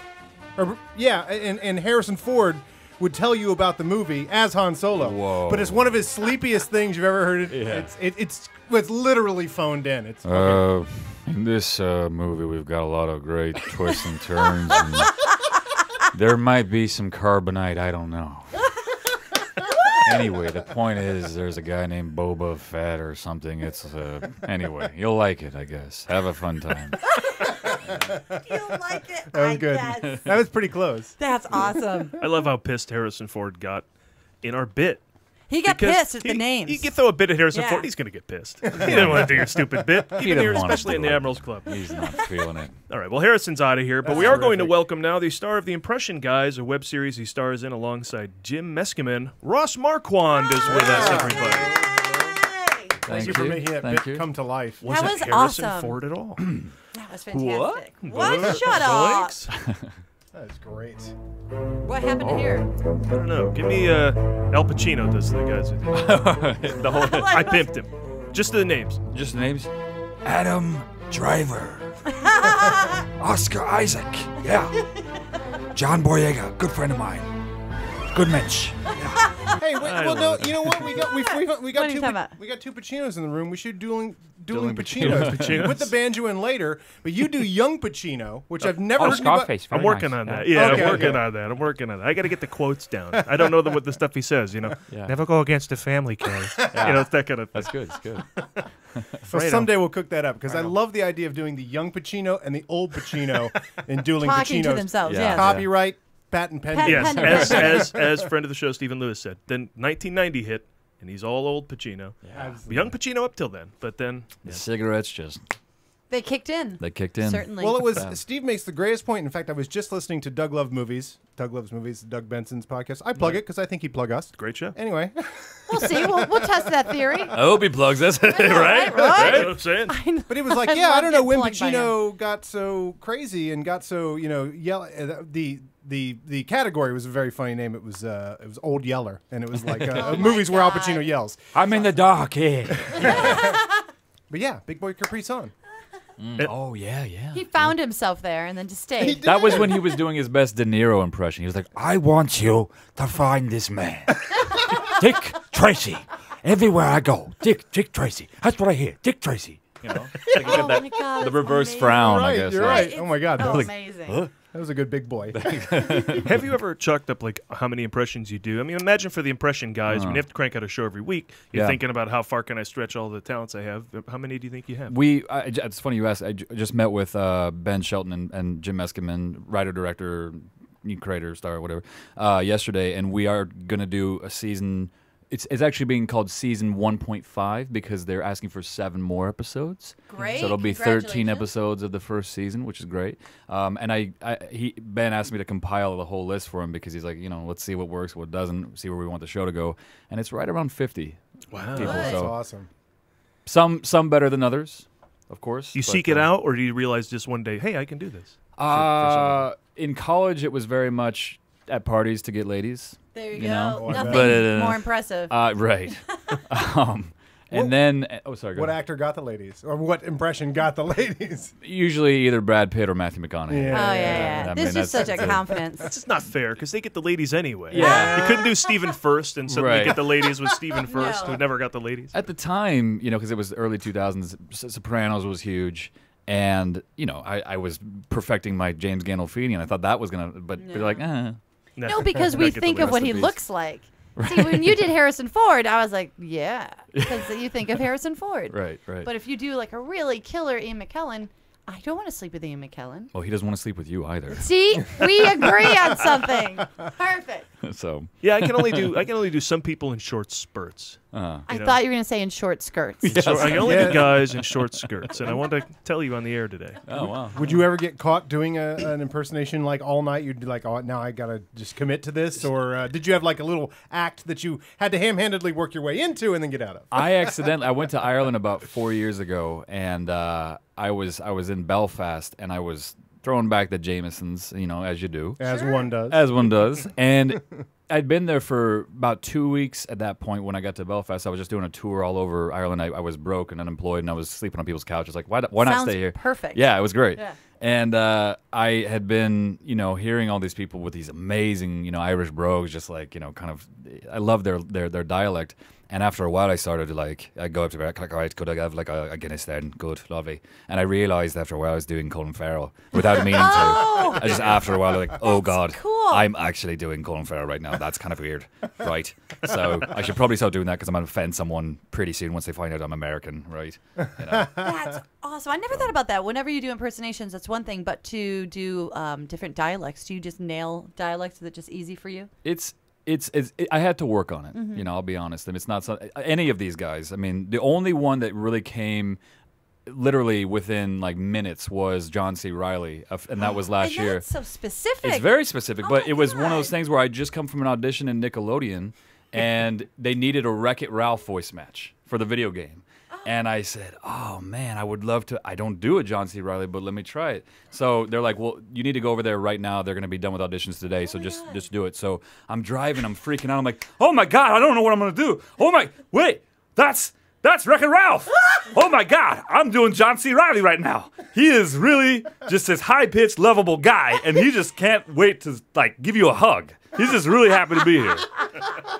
And Harrison Ford would tell you about the movie as Han Solo. Whoa. But it's one of his sleepiest things you've ever heard. Yeah. It's literally phoned in. It's In this movie, we've got a lot of great twists and turns. And there might be some carbonite. I don't know. Anyway, the point is, there's a guy named Boba Fett or something. It's anyway, you'll like it, I guess. Have a fun time. You'll like it. That was good. That was pretty close. That's awesome. I love how pissed Harrison Ford got in our bit. He got Because pissed at the names. You throw a bit at Harrison Yeah. Ford, he's going to get pissed. He didn't want to do your stupid bit. He Even didn't here, want to especially in do the it. Admiral's Club. He's not feeling it. All right, well, Harrison's out of here, but That's we are going to terrific. welcome now the star of The Impression Guys, a web series he stars in alongside Jim Meskimen. Ross Marquand is with us, everybody. Thank you for making that Thank bit you. come to life. Was That it was Harrison awesome. Ford at all? That was fantastic. What? What? Shut up. That is great. What happened here? I don't know. Give me Al Pacino does the guys. The whole, I pimped him. Just the names. just the names. Adam Driver. Oscar Isaac. Yeah. John Boyega, good friend of mine. Good mensch. Hey, well, no, you know what? We got What are you talking about? we got two Pacinos in the room. We should dueling Dueling Pacinos. Pacinos. With the banjo in later, but you do young Pacino, which I've never heard Scarface. I'm very working nice. on that. Yeah. Yeah, Okay, I'm working okay. on that. I'm working on that. I got to get the quotes down. I don't know what the stuff he says, you know. Yeah. Never go against the family, Kelly. You know, it's that kind of thing. That's good. It's good. So Right someday we'll cook that up because I love the idea of doing the young Pacino and the old Pacino and dueling Talking Pacinos. to themselves, Yeah. yes. Copyright, patent pending. Patent Yes, pending. as friend of the show Stephen Lewis said. Then 1990 hit, and he's all old Pacino. Young Pacino up till then, but then The cigarettes just They kicked in. they kicked in. Certainly. Well, it was Yeah. Steve makes the greatest point. In fact, I was just listening to Doug Loves Movies, Doug Benson's podcast. I plug it because I think he'd plug us. great show. Anyway, We'll see. We'll test that theory. I hope he plugs us. right? Right? What I'm saying? but he was like, I yeah, I love don't know when getting plugged by Pacino got so crazy and got so the category was a very funny name. It was Old Yeller, and it was like movies where Al Pacino yells. I'm in the dark here. But yeah, Big Boy Capri Sun. Oh yeah. He found himself there and then just stayed. That was when he was doing his best De Niro impression. He was like, I want you to find this man. Dick Tracy. Everywhere I go. Dick Tracy. That's what I hear. Dick Tracy. You know? Like you got my God, the that's reverse amazing. frown, I Right, guess. you're right. Oh my God, that was amazing. that was a good Big Boy. Have you ever chalked up like how many impressions you do? I mean, imagine for the impression guys, when you have to crank out a show every week, you're Yeah. thinking about how far can I stretch all the talents I have. How many do you think you have? It's funny you asked. I just met with Ben Shelton and Jim Meskimen, writer, director, creator, star, whatever, yesterday, and we are going to do a season. It's actually being called season 1.5 because they're asking for 7 more episodes. Great. So it'll be 13 Congratulations. episodes of the first season, which is great. And Ben asked me to compile the whole list for him because he's like, let's see what works, what doesn't, see where we want the show to go, and it's right around 50. Wow. people. That's So awesome. some better than others, of course. You but, seek it out, or do you realize just one day, hey, I can do this? In college, it was very much at parties to get ladies. There you you go. know? Nothing But, more impressive. Right. And then, sorry. Go What ahead. actor got the ladies, or what impression got the ladies? Usually either Brad Pitt or Matthew McConaughey. Yeah. Oh, yeah. I This mean, is such a that's confidence. That's just not fair because they get the ladies anyway. Yeah. You couldn't do Stephen first and suddenly Right. get the ladies with Stephen first, No. who never got the ladies. At the time, because it was the early 2000s, Sopranos was huge. And, I was perfecting my James Gandolfini, and I thought that was going to, but they're like, No, because we think of what he looks like. See, when you did Harrison Ford, I was like, yeah, because you think of Harrison Ford. Right, right. But if you do like a really killer Ian McKellen, I don't want to sleep with Ian McKellen. Oh, he doesn't want to sleep with you either. See, we agree on something. Perfect. So yeah, I can only do some people in short spurts. I thought you were going to say in short skirts. Yes. So I can only do guys in short skirts, and I wanted to tell you on the air today. Oh wow! Would you ever get caught doing an impersonation like all night? You'd be like, oh, now I gotta just commit to this, or did you have like a little act that you had to ham-handedly work your way into and then get out of? I went to Ireland about 4 years ago, and I was in Belfast, and I was throwing back the Jamesons, as you do. As one does. As one does. And I'd been there for about 2 weeks at that point when I got to Belfast. I was just doing a tour all over Ireland. I was broke and unemployed, and I was sleeping on people's couches. Like, why not stay here? Perfect. Yeah, it was great. Yeah. And I had been, hearing all these people with these amazing, Irish brogues, just like, kind of, I love their dialect. And after a while, I started to I go up to like, all right, could I have like a Guinness then? Good, lovely. And I realized after a while I was doing Colin Farrell without meaning to. I just after a while like, oh God, cool. I'm actually doing Colin Farrell right now. That's kind of weird, right? So I should probably start doing that because I'm gonna offend someone pretty soon once they find out I'm American, right? That's awesome. I never thought about that. Whenever you do impersonations, that's one thing, but to do different dialects, do you just nail dialects? Is it just easy for you? I had to work on it. I'll be honest. And it's not any of these guys. I mean, the only one that really came literally within like minutes was John C. Reilly, and that was last year. That's so specific. It's very specific, but it was one of those things where I just come from an audition in Nickelodeon, and they needed a Wreck-It Ralph voice match for the video game. And I said, oh, man, I would love to. I don't do a John C. Reilly, but let me try it. So they're like, well, you need to go over there right now. They're going to be done with auditions today, so just do it. So I'm driving. I'm freaking out. I'm like, oh, my God, I don't know what I'm going to do. Oh, my, wait, that's Wreck-It Ralph. Oh, my God, I'm doing John C. Reilly right now. He is really just this high-pitched, lovable guy, and he just can't wait to, give you a hug. He's just really happy to be here.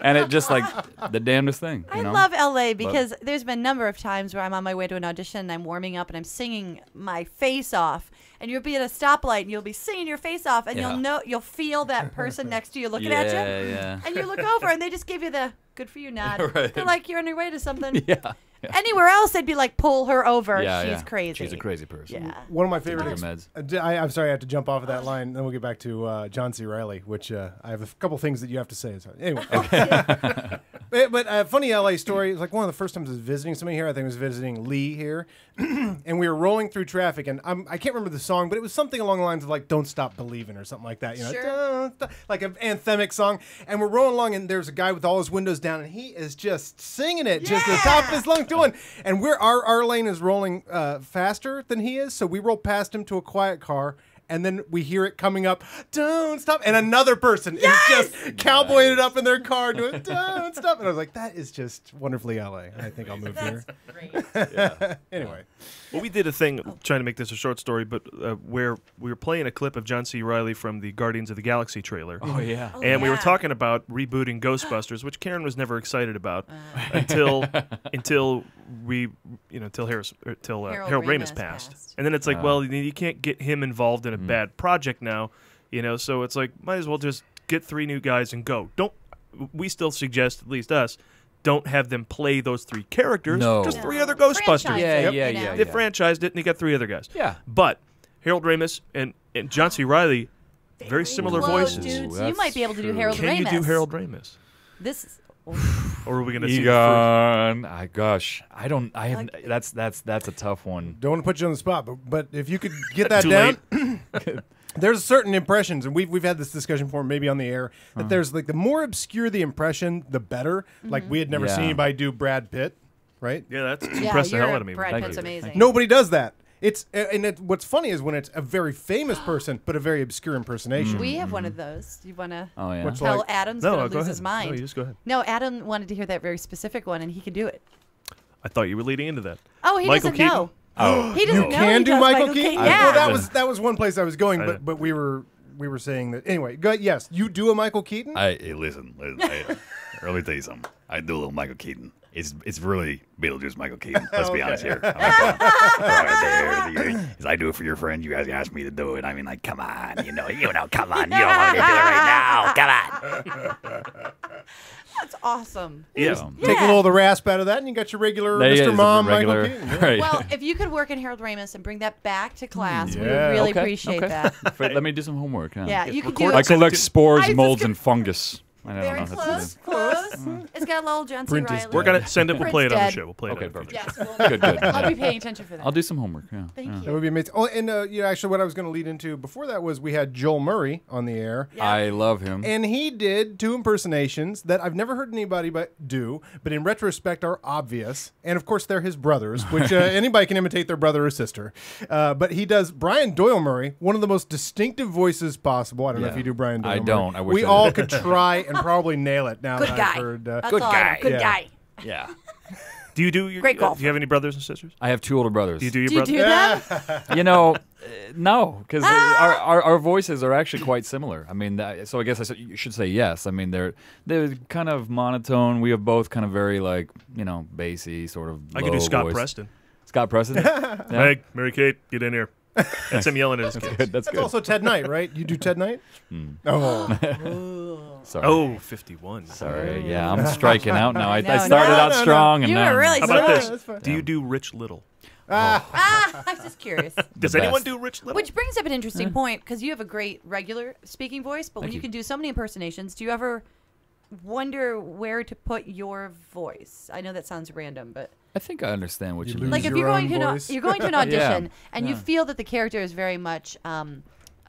And it just the damnedest thing. I love LA because there's been a number of times where I'm on my way to an audition and I'm warming up and I'm singing my face off. And you'll be at a stoplight and you'll be singing your face off and you'll feel that person next to you looking at you. Yeah. And you look over and they just give you the good for you nod. Right. They're like, you're on your way to something. Yeah. Anywhere else, they'd be like, pull her over. Yeah, She's crazy. She's a crazy person. Yeah. One of my favorite meds. I'm sorry, I have to jump off of that line. Then we'll get back to John C. Reilly, which I have a couple things that you have to say. So, anyway. But a funny LA story. It's like one of the first times I was visiting somebody here. I think I was visiting Lee here. And we were rolling through traffic. And I can't remember the song, but it was something along the lines of like, Don't Stop Believing or something like that. Sure. Don't stop, like an anthemic song. And we're rolling along and there's a guy with all his windows down and he is just singing it, just at the top of his lungs doing. And our lane is rolling faster than he is. So we roll past him to a quiet car. And then we hear it coming up, don't stop. And another person is just cowboying it up in their car doing, don't stop. And I was like, that is just wonderfully LA. I think I'll move here. Great. Anyway. Well, we did a thing, trying to make this a short story, but where we were playing a clip of John C. Reilly from the Guardians of the Galaxy trailer. Oh, yeah. And we were talking about rebooting Ghostbusters, which Karen was never excited about until Harold Ramis passed. And then it's like, well, you can't get him involved in a bad project now, so it's like, might as well just get 3 new guys and go. We still suggest, at least us, don't have them play those 3 characters. No. Just 3 other Ghostbusters. Yeah. They franchised it, and you got 3 other guys. Yeah. But Harold Ramis and John C. Reilly, very similar voices. Dudes. You might be able to do Harold Ramis. Can you do Harold Ramis? This is... Or are we going to see Egon? Gosh, I don't. I have. That's a tough one. Don't want to put you on the spot, but if you could get that down... There's certain impressions, and we've had this discussion before, maybe on the air, that there's like the more obscure the impression, the better. Like we had never seen anybody do Brad Pitt, right? Yeah, that's impressed the hell out of me. Brad Pitt's amazing. Nobody does that. What's funny is when it's a very famous person, but a very obscure impersonation. We have one of those. Do you want to tell Adam's going to lose his mind? No, you just go ahead. No, Adam wanted to hear that very specific one, and he could do it. I thought you were leading into that. Oh, he Michael doesn't Keaton? know. Oh, he doesn't you know can he do does Michael Keaton. Yeah. Well, that was one place I was going, but we were saying that anyway. Yes, you do a Michael Keaton. Hey, listen. Let me tell you something. I do a little Michael Keaton. It's really Beetlejuice Michael Keaton. Let's be honest here. I do it for your friend. You guys asked me to do it. I mean, like, come on. Come on. You don't want me to do it right now. Come on. That's awesome. Yeah. Take a little of the rasp out of that, and you got your regular Mr. Mom, regular, Michael Keaton. Right. Well, if you could work in Harold Ramis and bring that back to class, we would Yeah. really appreciate that. Let me do some homework. Yeah, you can do I it. collect spores, molds, and fungus. I don't Very know. close. It's got a little John C. Print is Reilly. dead. We're going to send it. We'll play it on the Print's show. We'll play it Okay, on the perfect. Yes, we'll Good, good. I'll Yeah. be paying attention for that. I'll do some homework. Yeah. Thank you. That would be amazing. Oh, and actually, what I was going to lead into before that was we had Joel Murray on the air. Yeah. I love him. And he did 2 impersonations that I've never heard anybody do, but in retrospect are obvious. And of course, they're his brothers, which anybody can imitate their brother or sister. But he does Brian Doyle Murray, one of the most distinctive voices possible. I don't know if you do Brian Doyle I Murray. don't. I wish we I all did. could try and probably nail it now Good that guy. I've heard. That's Good all I guy. know. Good Yeah. guy. Yeah. Do you do your, Great golfer. do you have any brothers and sisters? I have 2 older brothers. Do you do your Do you brothers? do that? You know, no, because our voices are actually quite similar. I mean, so I guess you should say yes. I mean, they're kind of monotone. We have both kind of very bassy sort of. I can do low Scott voice. Preston. Scott Preston. Yeah. Hey, Mary Kate, get in here. That's him yelling at his kids. Good. That's That's good. also Ted Knight, right? You do Ted Knight? Oh. Sorry. Oh, 51. Sorry. Yeah, I'm striking out now. I No, started out strong, and You now were really How about smart. this? Do you do Rich Little? I was just curious. Does The anyone best. do Rich Little? Which brings up an interesting point, because you have a great regular speaking voice, but when Thank you you. can do so many impersonations, do you ever wonder where to put your voice? I know that sounds random, but I think I understand what you You mean. lose like if your you're going own to voice. you're going to an audition Yeah. and you Yeah. feel that the character is very much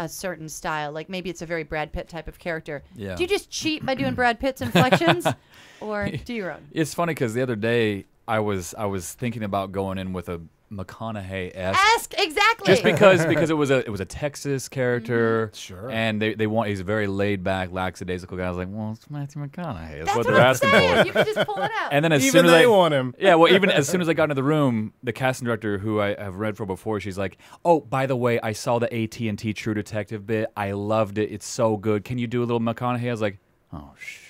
a certain style, like maybe it's a very Brad Pitt type of character. Yeah. Do you just cheat by doing Brad Pitt's inflections, or do your own? It's funny because the other day I was thinking about going in with a McConaughey-esque. Ask exactly. Just because it was a Texas character, Sure. and they want he's a very laid back, lackadaisical guy. I was like, well, it's Matthew McConaughey. That's, That's what what they're I'm asking saying. for. You can just pull it out. And then as Even soon as they I want him. Yeah, well, even as soon as I got into the room, the casting director who I have read for before, she's like, "Oh, by the way, I saw the AT&T True Detective bit. I loved it. It's so good. Can you do a little McConaughey?" I was like, "Oh shit."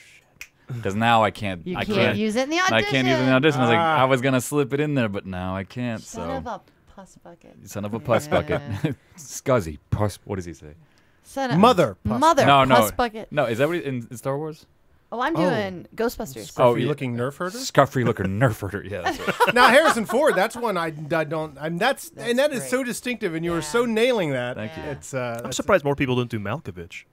Because now I can't. You I can't use it in the audition. I can't use it in the audition. I was like, I was gonna slip it in there, but now I can't. Son of a puss bucket. Son of a puss bucket. Scuzzy. Puss. What does he say? Son of Mother. Puss. Mother. No, Puss bucket. No, is that what in Star Wars? Oh, I'm doing Ghostbusters. Scruffy yeah. looking nerf herder? Scuffy looker nerf herder. Yeah, that's right. Now Harrison Ford, that's one I don't. That is great. so distinctive, and you were Yeah. so nailing that. Thank you. It's I'm surprised more people don't do Malkovich.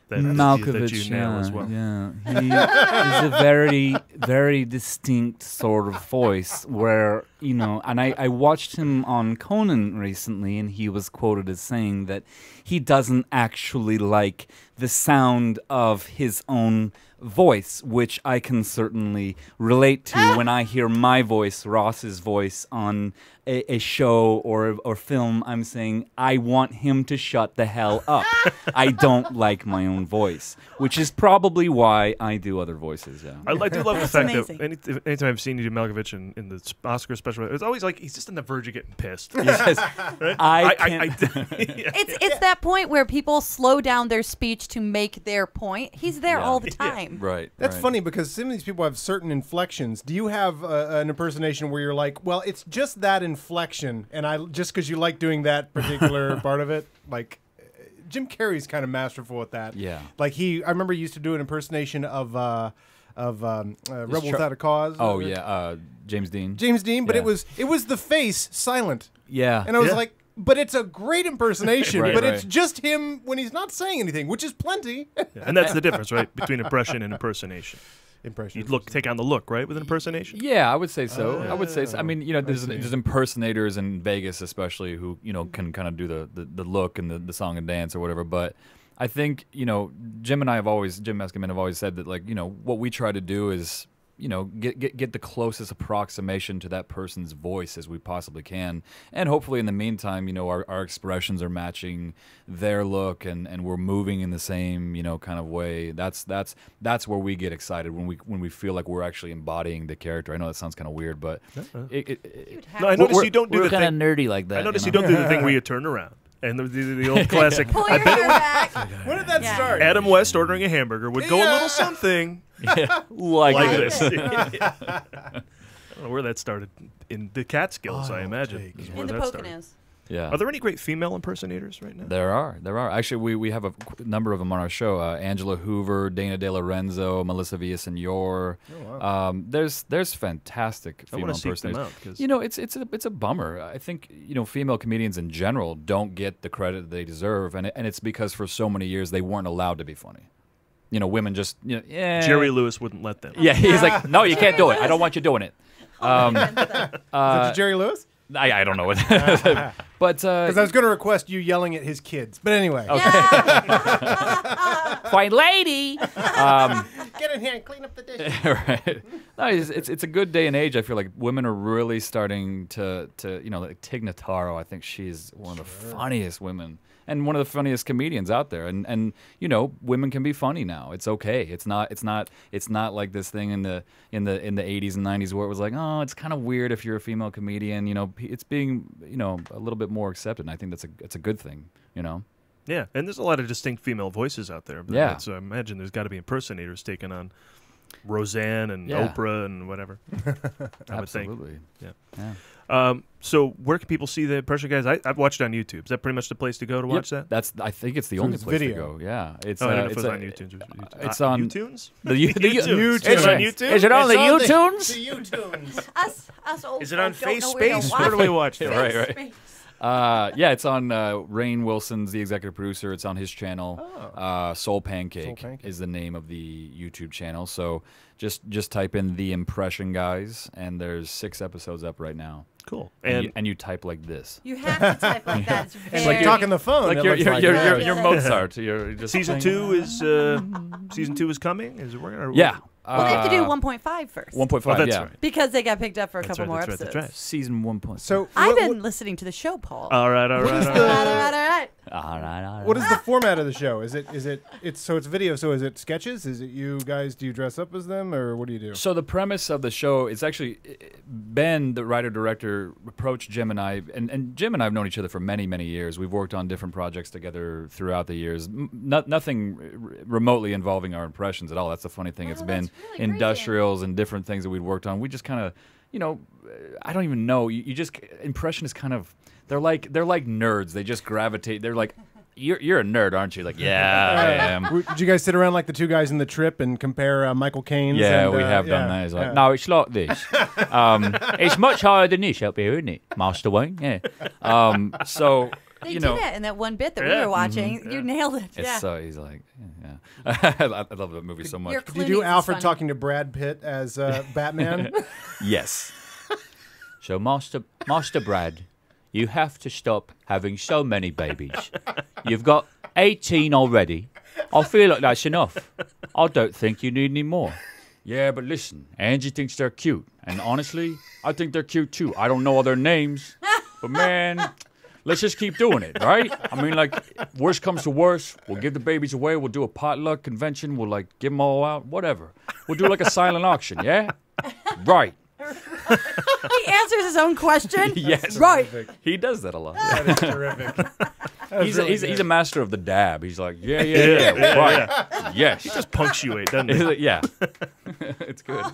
That Malkovich, you nail as well. yeah. He is a very, very distinct sort of voice where, and I watched him on Conan recently, and he was quoted as saying that he doesn't actually like the sound of his own voice, which I can certainly relate to when I hear my voice, Ross's voice, on a show or film. I'm saying, I want him to shut the hell up. I don't like my own voice, which is probably why I do other voices. Yeah. I do love the That's fact amazing. that anytime I've seen you do Malkovich in the Oscar special, it's always like he's just on the verge of getting pissed. Yes. Right? I can't. It's that point where people slow down their speech to make their point. He's there all the time. Right. That's right. funny because some of these people have certain inflections. Do you have an impersonation where you're like, well, it's just that inflection, and just because you like doing that particular part of it, like Jim Carrey's kind of masterful at that. Yeah. Like I remember he used to do an impersonation of Rebel Without a Cause. Oh yeah, James Dean. James Dean, but Yeah. it was the face silent, Yeah. and I was like. But it's a great impersonation, Right, but right. it's just him when he's not saying anything, which is plenty. And that's the difference, right, between impression and impersonation. Impression. You take on the look, right, with an impersonation. Yeah, I would say so. I would say so. I mean, there's impersonators in Vegas, especially, who can kind of do the look and the song and dance or whatever. But I think Jim Eskeman have always said that what we try to do is get the closest approximation to that person's voice as we possibly can, and hopefully in the meantime, our expressions are matching their look, and we're moving in the same kind of way. That's where we get excited when we feel like we're actually embodying the character. I know that sounds kind of weird, but I notice you don't do we're the kind of thing. nerdy like that. I notice you don't do the thing where you turn around. And the old classic. Pull your hair back. When did that start? Adam West ordering a hamburger would go a little something like this. I don't know where that started. In the Catskills, I imagine. is where In the that started. Poconos. Yeah. Are there any great female impersonators right now? There are. Actually, we have a number of them on our show. Angela Hoover, Dana De Lorenzo, Melissa Villasenor. Oh, wow. There's fantastic I female wanna seek them impersonators. out, 'cause- You know, it's a bummer. I think female comedians in general don't get the credit they deserve, and it's because for so many years they weren't allowed to be funny. Women just Jerry Lewis wouldn't let them. Yeah, he's like, no, you can't do it. I don't want you doing it. Is that Jerry Lewis? I don't know what. But because I was going to request you yelling at his kids, but anyway. Fine lady. Get in here and clean up the dishes. Right. No, it's a good day and age. I feel like women are really starting to like Tig Notaro. I think she's one of the funniest women and one of the funniest comedians out there. And women can be funny now. It's okay. It's not like this thing in the 80s and 90s where it was like, oh, it's kind of weird if you're a female comedian. It's being a little bit more accepted. And I think it's a good thing. Yeah, and there's a lot of distinct female voices out there. Yeah. So I imagine there's got to be impersonators taking on Roseanne and Yeah. Oprah and whatever. I would think. Absolutely. Yeah. So where can people see the Impression Guys? I've watched it on YouTube. Is that pretty much the place to go to watch that? I think it's the So only it's place video. to go. Yeah. It's I don't know if it's it was on YouTube. It's on YouTunes? The YouTunes. It's on YouTube? Is it on the YouTunes? The YouTunes. Us old Is it on folk don't know Face where to Space? watch Where do we it. watch it? Right. Yeah, it's on Rainn Wilson's the executive producer. It's on his channel. Soul Pancake is the name of the YouTube channel. So just type in The Impression Guys, and there's 6 episodes up right now. Cool. And you type like this. You have to type like that. It's It's like talking the phone. Like it you're looks like you're that. Mozart. You're just Season playing- 2 is coming. Is it working? Or Yeah. Well, they have to do 1.5 first. 1.5. Oh, that's yeah. right. Because they got picked up for a couple more That's episodes. right. Season 1.5. So I've been listening to the show, Paul. All right. All right. What is the format of the show? It's video. So is it sketches? Is it you guys? Do you dress up as them, or what do you do? So the premise of the show is actually Ben, the writer-director, approached Jim and I, and Jim and I have known each other for many, many years. We've worked on different projects together throughout the years. Nothing remotely involving our impressions at all. That's the funny thing. It's been really industrials and different things that we'd worked on. We just kind of, I don't even know. You just impressionists kind of they're like nerds. They just gravitate. They're like, you're a nerd, aren't you? Like, yeah, I am. Did you guys sit around like the two guys in the Trip and compare Michael Caine's? Yeah, and, we have done that. It's like, yeah. no, it's like this. It's much higher than this up here, isn't it, Master Wayne? Yeah. So They did it in that one bit that we were watching. You nailed it. It's Yeah. he's like, yeah. I love that movie so much. Your Did you do Clooney's is Alfred funny. talking to Brad Pitt as Batman? Yes. So, Master Brad, you have to stop having so many babies. You've got 18 already. I feel like that's enough. I don't think you need any more. Yeah, but listen, Angie thinks they're cute. And honestly, I think they're cute too. I don't know all their names. But man, let's just keep doing it, right? I mean, like, worst comes to worst, we'll give the babies away. We'll do a potluck convention. We'll, like, give them all out. Whatever. We'll do, like, a silent auction, yeah? Right. He answers his own question. Yes. Right. He does that a lot. That is terrific. He's a master of the dab. He's like, yeah, right. Yes. He just punctuate, doesn't he? Yeah. It's good.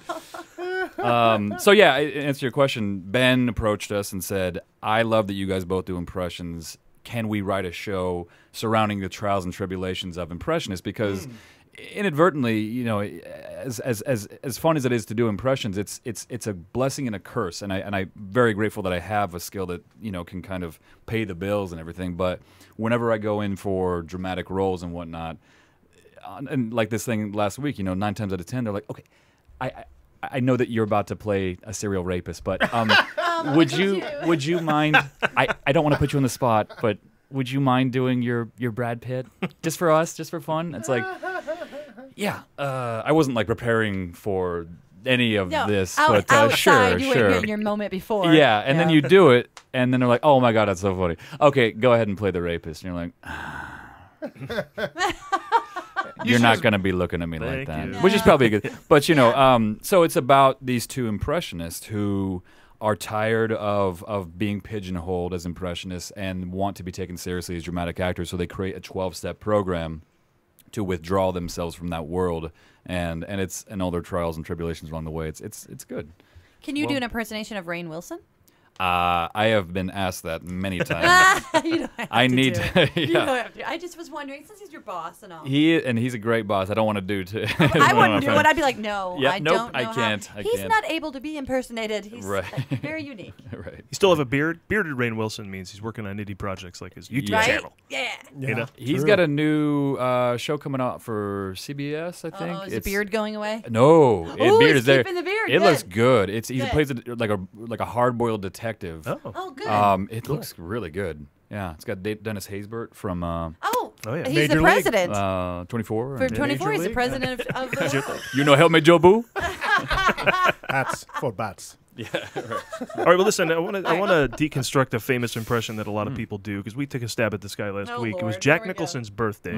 So, yeah, to answer your question, Ben approached us and said, I love that you guys both do impressions. Can we write a show surrounding the trials and tribulations of impressionists? Because inadvertently, you know, as fun as it is to do impressions, it's a blessing and a curse. And I'm very grateful that I have a skill that, you know, can kind of pay the bills and everything. But whenever I go in for dramatic roles and whatnot, and like this thing last week, you know, 9 times out of 10, they're like, okay, I know that you're about to play a serial rapist, but would you mind? I don't want to put you on the spot, but would you mind doing your Brad Pitt just for us, just for fun? It's like, yeah, I wasn't like preparing for any of this, but outside, sure, you were in your moment before. Yeah, and then you do it, and then they're like, oh my god, that's so funny. Okay, go ahead and play the rapist, and you're like. You're not going to be looking at me like that, which is probably good. But, you know, so it's about these two impressionists who are tired of being pigeonholed as impressionists and want to be taken seriously as dramatic actors. So they create a 12-step program to withdraw themselves from that world, and all their trials and tribulations along the way. It's good. Can you do an impersonation of Rainn Wilson? I have been asked that many times. You don't have I to need do to. it. You Yeah. don't have to. I just was wondering, since he's your boss and all. He's a great boss. I don't want to do too. I wouldn't do it. I'd be like, no, Yep, I nope, don't know I can't. how. I He's can't. not able to be impersonated. He's Right. very unique. Right. You still have a beard. Bearded Rainn Wilson means he's working on indie projects like his YouTube Right? channel. Yeah. You know? He's got a new show coming out for CBS, I think. Oh, is the beard going away? No, Ooh, beard he's is there. keeping the beard. It Good. looks good. He Good. plays it like a hard-boiled detective. Oh, good. It looks really good. Yeah, it's got Dennis Haysbert from. Oh, yeah. he's the president. 24. For 24, he's the president of the world. You know, help me, Joe Boo. Hats for bats. Yeah. Right. All right. Well, listen. I want to deconstruct a famous impression that a lot of people do because we took a stab at this guy last week. It was Jack Nicholson's birthday.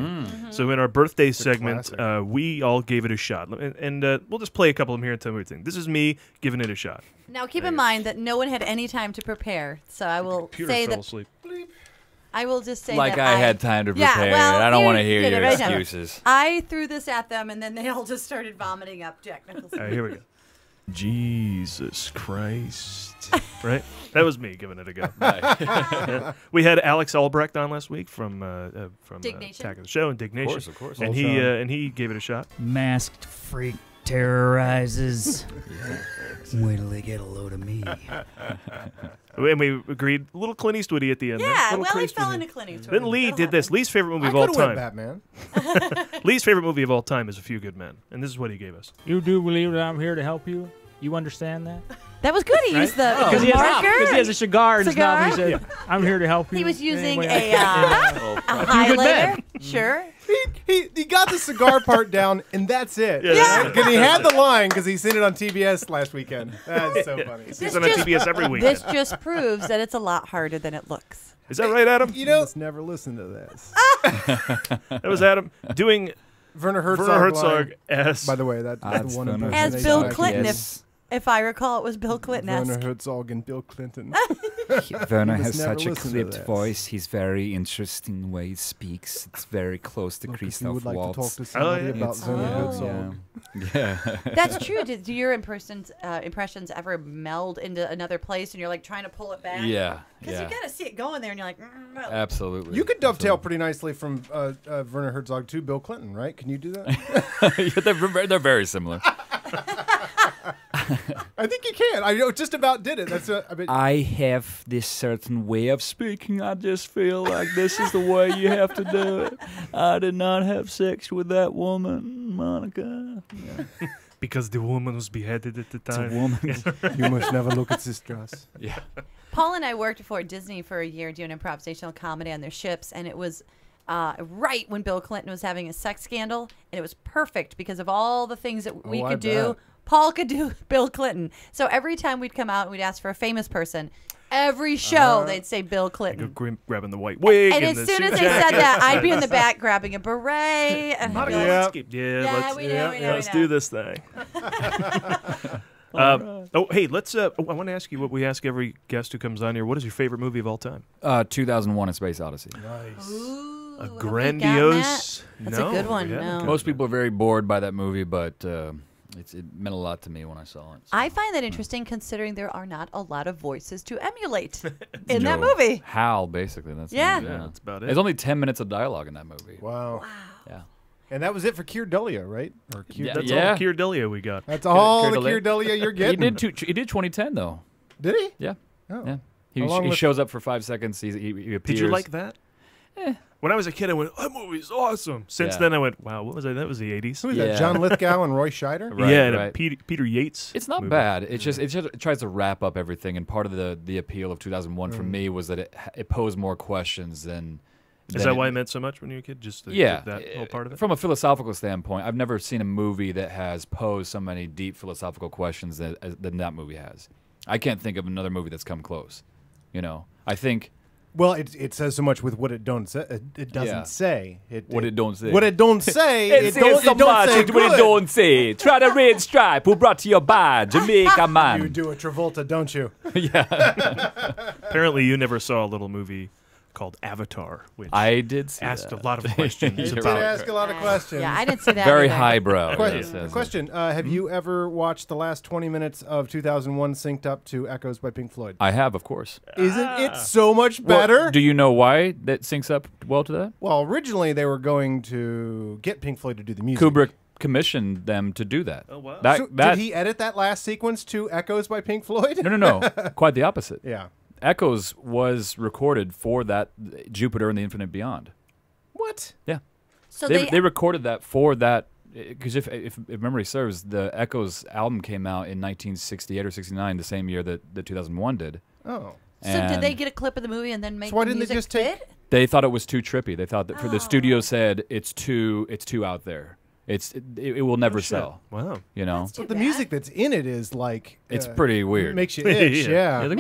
So in our birthday segment, we all gave it a shot, and we'll just play a couple of them here and tell me what we think. This is me giving it a shot. Now, keep in mind that no one had any time to prepare, so I will say fell that. asleep. I will just say Like that I had time to prepare. well, I don't you want to hear did it your right now. excuses. I threw this at them, and then they all just started vomiting up Jack Nicholson. All right, here we go. Jesus Christ. Right? That was me giving it a go. Yeah. We had Alex Albrecht on last week from Dignation. Attack of the Show and Dignation. Of course. And he gave it a shot. Masked freak terrorizes. Wait till they get a load of me. And we agreed a little Clint Eastwoody at the end. Yeah, there. well, Clint he fell Eastwoody. into Clint Eastwood. Then Lee did this. Lee's favorite movie I of all could've went time. Batman. Lee's favorite movie of all time is A Few Good Men. And this is what he gave us. You do believe that I'm here to help you? You understand that? That was good. He used the Because marker. he has a cigar in his mouth. And he Cigar? said, "I'm here to help you." He was using Anyway, a Good highlighter. men. Sure. He got the cigar part down, and that's it. Yeah. Because he had the line because he seen it on TBS last weekend. That's so funny. He's on TBS every weekend. This just proves that it's a lot harder than it looks. Is that right, Adam? You know, Let's never listen to this. That was Adam doing Werner Herzog. Herzog line. as... By the way, that's the one Werner As impersonation Bill I Clinton, can- if I recall, it was Bill Clinton-esque. Werner Herzog and Bill Clinton. Werner You has must never such a listen to clipped this. voice. He's very interesting the way he speaks. It's very close to Look, if you Christoph would like to talk Waltz. to somebody about It's- Werner Oh. Herzog. Yeah. That's true. Do your impressions ever meld into another place and you're like trying to pull it back? Yeah. Because Yeah. you got to see it going there and you're like, no. Absolutely. You could dovetail pretty nicely from Werner Herzog to Bill Clinton, right? Can you do that? Yeah, they're very similar. I think you can. I just about did it. That's I mean, I have this certain way of speaking. I just feel like this is the way you have to do it. I did not have sex with that woman, Monica. Yeah. Because the woman was beheaded at the It's a time. woman. you must never look at this dress. Yeah. Paul and I worked for Disney for a year doing improvisational comedy on their ships, and it was right when Bill Clinton was having a sex scandal, and it was perfect because of all the things that we I could do. bet. Paul could do Bill Clinton. So every time we'd come out and we'd ask for a famous person, every show they'd say Bill Clinton. Grabbing the white wig. And as the soon suit as they said jacket. that, I'd be in the back grabbing a beret. And I'd be like, Let's keep, let's, we know. let's do this thing. Oh, hey, let's. I want to ask you what we ask every guest who comes on here. What is your favorite movie of all time? 2001: A Space Odyssey. Nice. Ooh, A have we grandiose. gotten that? That's a good one. No. Most people are very bored by that movie, but it meant a lot to me when I saw it. I find that interesting considering there are not a lot of voices to emulate in that No. movie. Hal, basically. That's the Yeah. movie, Yeah, that's about it. There's only 10 minutes of dialogue in that movie. Wow. Yeah. And that was it for Keir Dullea, right? Or Keir, That's Yeah. all Keir Dullea we got. That's all Keir the Dullea. Keir Dullea you're getting. He did 2010 though. Did he? Yeah. Oh. Yeah. How long He was- shows up for 5 seconds. He appears. Did you like that? When I was a kid, I went, "That movie's awesome." Since Yeah. then, I went, "Wow, what was that? That was the '80s." Who is Yeah. that? John Lithgow and Roy Scheider? Right, yeah, and right. Peter Yates. It's not movie. bad. It tries to wrap up everything, and part of the appeal of 2001 for me was that it posed more questions than. Is that why it meant so much when you were a kid? Just that whole part of it. From a philosophical standpoint, I've never seen a movie that has posed so many deep philosophical questions than that movie has. I can't think of another movie that's come close. You know, I think. Well, it says so much with what it don't say. It doesn't Yeah. say. What it don't say. What it don't say. It says so much say with what it good. don't say. Try the red stripe. Who brought to you by Jamaica man? You do a Travolta, don't you? Yeah. Apparently, you never saw a little movie called Avatar, which I did see asked that. a lot of questions It did about. ask a lot of questions. Yeah, I didn't see that. Very either. highbrow. Question: Have you ever watched the last 20 minutes of 2001 synced up to Echoes by Pink Floyd? I have, of course. Isn't it so much better? Well, do you know why that syncs up well to that? Well, originally they were going to get Pink Floyd to do the music. Kubrick commissioned them to do that. Oh, wow. So did he edit that last sequence to Echoes by Pink Floyd? No. Quite the opposite. Yeah. Echoes was recorded for that Jupiter and the Infinite Beyond. What? Yeah. So they recorded that for that because if memory serves, the Echoes album came out in 1968 or 69, the same year that the 2001 did. Oh. So did they get a clip of the movie and then make So why the didn't they music just take? fit? They thought it was too trippy. They thought that for the studio said it's too out there. It will never sell. Wow. You know. But the music that's in it is like It's pretty weird. Makes you itch. Yeah. Yeah,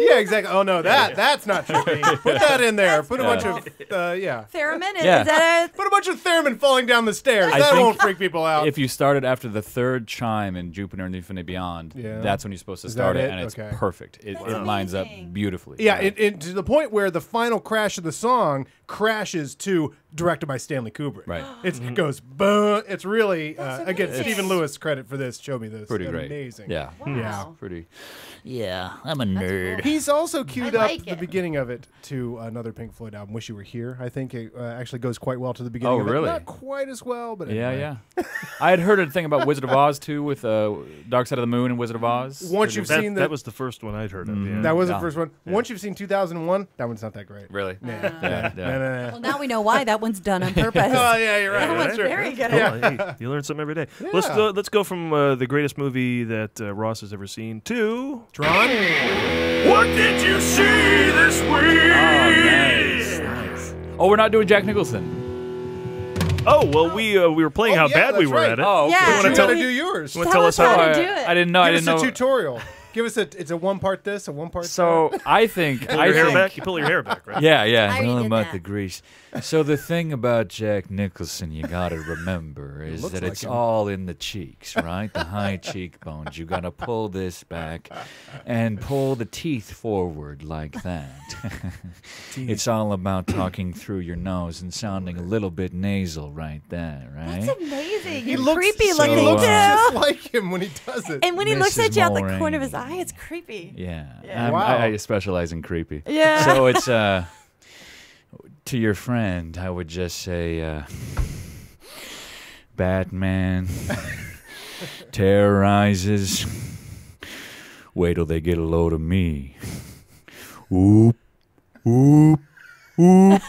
Yeah, exactly. Oh no, that's not trippy. Put that in there. Put a bunch of Theremin? Yeah. Is that Put a bunch of theremin falling down the stairs. I That think won't freak people out. If you started after the third chime in Jupiter and the Infinite Beyond, that's when you're supposed to start it, and it's perfect. It lines up beautifully. Yeah, it to the point where the final crash of the song crashes to directed by Stanley Kubrick. Right. It goes boom. It's really again Stephen Lewis credit for this. Show me this. Pretty great. Amazing. Yeah. Wow. Yeah. Pretty. Yeah, I'm a nerd. He's also queued I up like the it. beginning of it to another Pink Floyd album, "Wish You Were Here." I think it actually goes quite well to the beginning. Oh, of it. really? Not quite as well, but anyway. Yeah. I had heard a thing about Wizard of Oz too, with Dark Side of the Moon and Wizard of Oz. Once you've seen that was the first one I'd heard of. Yeah. That was the first one. Once you've seen 2001, that one's not that great. Really? Nah. Yeah. Well, now we know why that one's done on purpose. Oh yeah, you're right. That one's very good. Cool. Hey, you learn something every day. Yeah. Let's go from the greatest movie that Ross has ever seen to Tron. What did you see this week? Nice. Oh, we're not doing Jack Nicholson. Oh well, we were playing how bad we that's were right. at it. Oh, okay. Yeah. You gotta do yours. You want to tell us how? how to do it. I didn't know. Give I didn't us know. a tutorial. Give us it's a one part this, a one part So I think Pull your hair back. You pull your hair back, right? Yeah. I already All did about that. the grease. So the thing about Jack Nicholson you got to remember is looks that like it's him. all in the cheeks, right? The high cheekbones. You got to pull this back and pull the teeth forward like that. It's all about talking through your nose and sounding a little bit nasal right there, right? That's amazing. He You're looks creepy so, looking he looks too. just like him when he does it. And when he looks Mrs. at you out the corner of his Mulroney. eye, it's creepy. Yeah. Wow. I specialize in creepy. Yeah. So it's to your friend, I would just say Batman terrorizes. Wait till they get a load of me. Oop, oop, oop.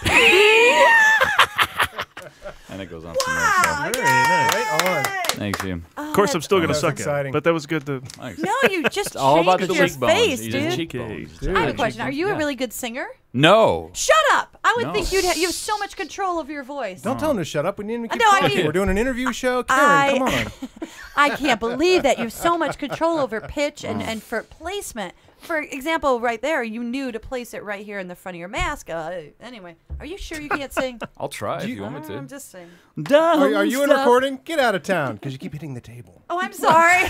And it goes on from there. So. Very nice. Right on. Thanks, you. Of course, I'm still gonna That's suck exciting. at it, but that was good to. Thanks. No, you just All about the changed your cheekbones. face, You dude. just cheekbones. Dude. I have a question. Are you a Yeah. really good singer? No. Shut up! I would No. think you have so much control over your voice. Don't tell him to shut up. We need him to keep No, I talking. mean- We're doing an interview show. Karen, come on. I can't believe that you have so much control over pitch and for placement. For example, right there, you knew to place it right here in the front of your mask. Anyway, are you sure you can't sing? I'll try if you want me to. I'm just saying. Are you in recording? Get out of town because you keep hitting the table. Oh, I'm sorry.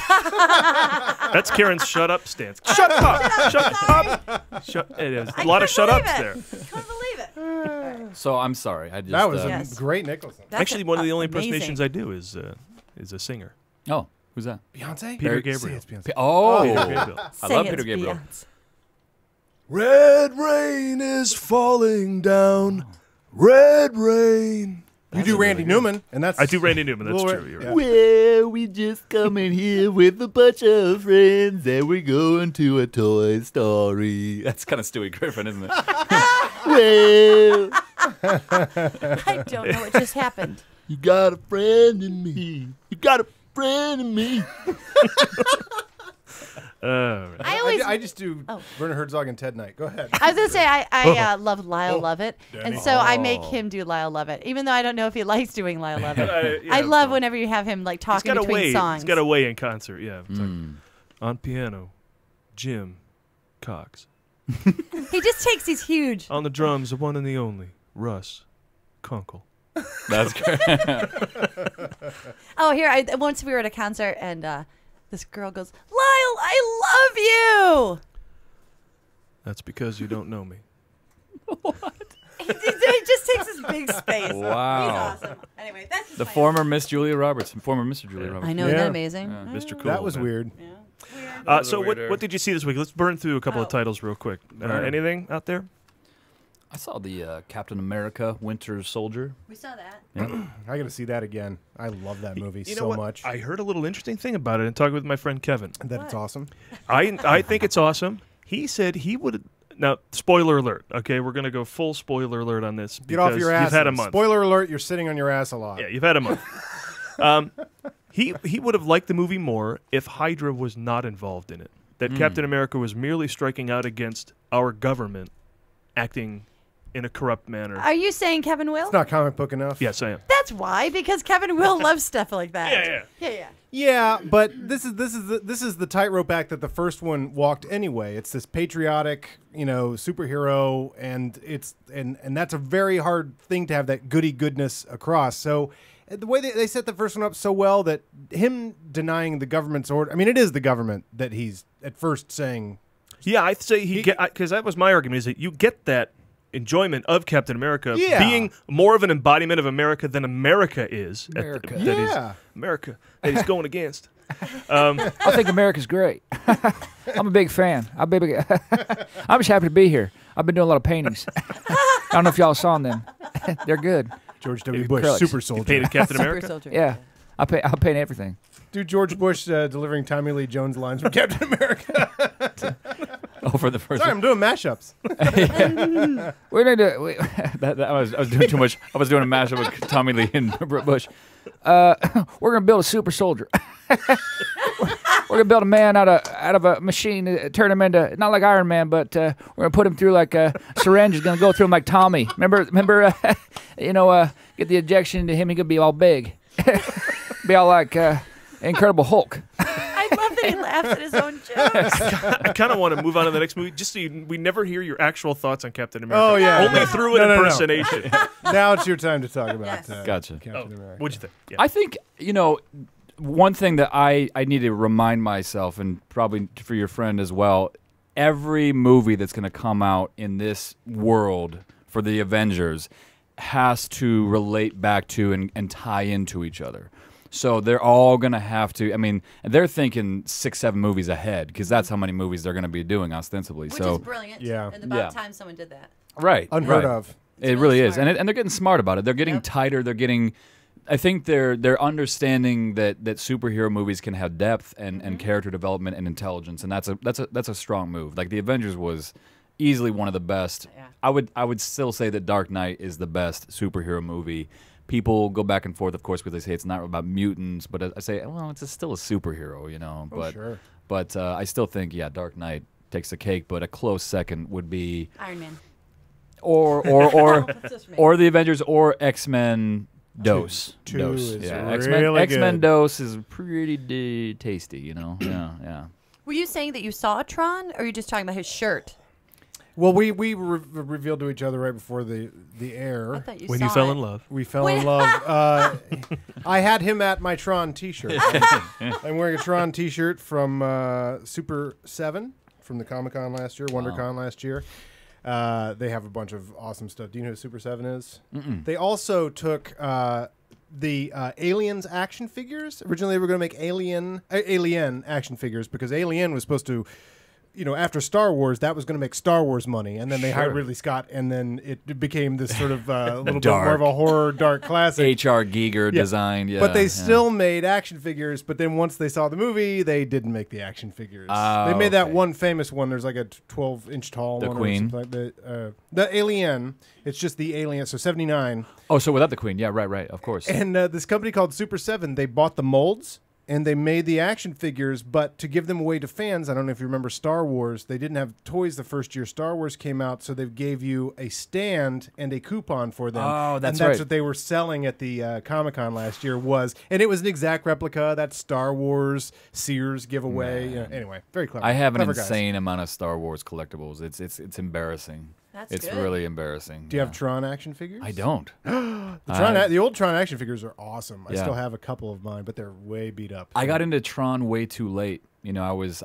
That's Karen's shut up stance. Shut up! Shut up! It is a lot of shut ups there. Couldn't believe it. So I'm sorry. I just That was Yes. a great Nicholson. That's Actually, one of the only amazing. impersonations I do is a singer. Oh, who's that? Beyonce? Peter Say Gabriel. it's Beyonce. Oh, Peter Gabriel. I Say love it's Peter Gabriel. Beyonce. Red rain is falling down. Red rain. You do Randy Newman, and that's I do Randy Newman. That's Well, true. You're yeah. right. Well, we just come in here with a bunch of friends and we're going to a Toy Story. That's kind of Stewie Griffin, isn't it? Well, I don't know what just happened. you got a friend in me. You got a friend in me. I just do Werner Herzog and Ted Knight. Go ahead. I was gonna say I love Lyle Lovett, Danny. and so I make him do Lyle Lovett, even though I don't know if he likes doing Lyle Lovett. Yeah, I love whenever you have him like He's talking got a between way. songs. He's got a way in concert. Yeah. It's like, on piano, Jim Cox. He just takes these huge. On the drums, the one and the only Russ Kunkel. That's great. Oh, here once we were at a concert and this girl goes, "Lyle, I love you." That's because you don't know me. He just takes his big space. Wow. He's awesome. Anyway, that's just The my former Miss Julia Roberts and former Mr. Julia Roberts. I know, isn't that amazing? Mr. Cool. That was weird. So what did you see this week? Let's burn through a couple of titles real quick. Anything out there? I saw the Captain America Winter Soldier. We saw that. Yeah. I got to see that again. I love that movie You know so what? much. I heard a little interesting thing about it and talked with my friend Kevin. That it's awesome. I think it's awesome. He said he would. Now, spoiler alert. Okay, we're gonna go full spoiler alert on this. Get off your ass. You've had a month. Spoiler alert: you're sitting on your ass a lot. Yeah, you've had a month. He would have liked the movie more if Hydra was not involved in it. That Captain America was merely striking out against our government, acting in a corrupt manner. Are you saying Kevin Will? It's not comic book enough. Yes, I am. That's why, because Kevin Will loves stuff like that. Yeah. Yeah, but this is the tightrope act that the first one walked anyway. It's this patriotic, superhero, and and that's a very hard thing to have that goodness across. So the way they set the first one up so well that him denying the government's order. I mean, it is the government that he's at first saying. Yeah, I'd say because that was my argument, is that you get that enjoyment of Captain America being more of an embodiment of America than America is. America. America that he's going against. I think America's great. I'm a big fan. I'm just happy to be here. I've been doing a lot of paintings. I don't know if y'all saw them. They're good. George W. Bush, Acrylics. Super Soldier. You painted Captain America? Super Soldier. Yeah. I paint everything. Do George Bush delivering Tommy Lee Jones lines from Captain America. For the first. Sorry, I'm doing mashups. We need to. I was doing too much. I was doing a mashup with Tommy Lee and Bush. We're gonna build a super soldier. We're gonna build a man out of a machine, turn him into not like Iron Man, but we're gonna put him through like a syringe is gonna go through him like Tommy. Remember, get the injection into him. He could be all big, be all like Incredible Hulk. I love that he laughs at his own jokes. I kind of want to move on to the next movie, just so we never hear your actual thoughts on Captain America. Oh yeah, only through an impersonation. Now it's your time to talk about Gotcha. Captain America. What'd you think? Yeah. I think one thing that I need to remind myself, and probably for your friend as well, every movie that's going to come out in this world for the Avengers has to relate back to and tie into each other. So they're all going to have to, they're thinking 6-7 movies ahead, because that's how many movies they're going to be doing ostensibly. Which is brilliant. Yeah. And about time someone did that. Right. Unheard of. It really is. And they're getting smart about it. They're getting tighter. They're getting, I think they're understanding that superhero movies can have depth and character development and intelligence. And that's a strong move. Like the Avengers was easily one of the best. Yeah. I would still say that Dark Knight is the best superhero movie. People go back and forth, of course, because they say it's not about mutants, but I say, well, it's still a superhero, But, sure. But I still think, Dark Knight takes the cake, but a close second would be Iron Man, or the Avengers, or X-Men. Dose. Two is X-Men. X-Men Dose is pretty tasty, Yeah. Were you saying that you saw Tron, or are you just talking about his shirt? Well, we revealed to each other right before the air. I thought you when saw you fell it. in love. We fell in love. I had him at my Tron T-shirt. I'm wearing a Tron T-shirt from Super 7 from the Comic-Con last year, WonderCon last year. They have a bunch of awesome stuff. Do you know who Super 7 is? Mm-mm. They also took the Aliens action figures. Originally, they were going to make Alien action figures because Alien was supposed to, after Star Wars, that was going to make Star Wars money. And then they hired Ridley Scott, and then it became this sort of a little bit more of a horror dark classic. H.R. Giger designed, But they still made action figures, but then once they saw the movie, they didn't make the action figures. They made that one famous one. There's like a 12-inch tall the one. Queen? Or something like the Alien. It's just the Alien, so 79. Oh, so without the Queen. Yeah, right, of course. And this company called Super 7, they bought the molds, and they made the action figures, but to give them away to fans, I don't know if you remember Star Wars, they didn't have toys the first year Star Wars came out, so they gave you a stand and a coupon for them. Oh, that's right. right. What they were selling at the Comic-Con last year and it was an exact replica, that Star Wars Sears giveaway. Anyway, very clever. I have an clever insane amount of Star Wars collectibles. It's embarrassing. It's good. really embarrassing. Do you have Tron action figures? I don't. The old Tron action figures are awesome. I Yeah. still have a couple of mine, but they're way beat up. I got into Tron way too late. You know, I was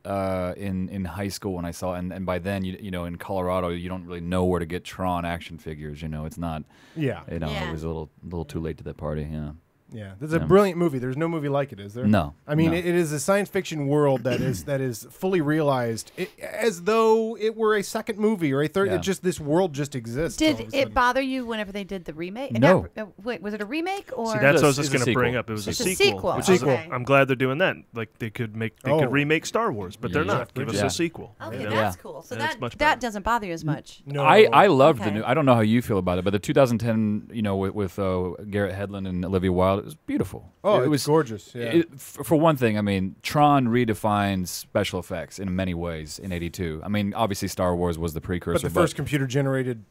in high school when I saw it, and by then, you know, in Colorado, you don't really know where to get Tron action figures. You know, it's not. Yeah. You know, it was a little too late to that party. Yeah. Yeah, this is a brilliant movie. There's no movie like it, is there? No. I mean, no. it is a science fiction world that is fully realized, as though it were a second movie or a third. Yeah. It just this world just exists. Did it bother you whenever they did the remake? No. Wait, was it a remake or? See, that's what I was just going to bring up. It was a sequel. Which is, I'm glad they're doing that. Like they could remake Star Wars, but they're not. Give us a sequel. Okay, that's cool. So that doesn't bother you as much. No, I loved the new. I don't know how you feel about it, but the 2010, you know, with Garrett Hedlund and Olivia Wilde, it was beautiful. Oh, it was gorgeous. Yeah. For one thing, I mean, Tron redefines special effects in many ways in '82. I mean, obviously Star Wars was the precursor. But the first computer-generated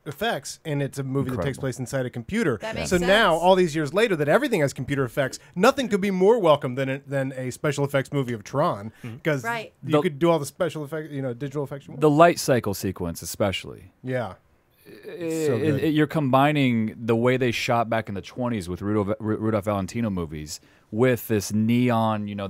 effects, and it's a movie that takes place inside a computer. That makes so sense. now, all these years later, that everything has computer effects, nothing could be more welcome than a special effects movie of Tron, because you could do all the special effects, you know, digital effects. The light cycle sequence, especially. Yeah. You're combining the way they shot back in the 20s with Rudolph Valentino movies with this neon, you know,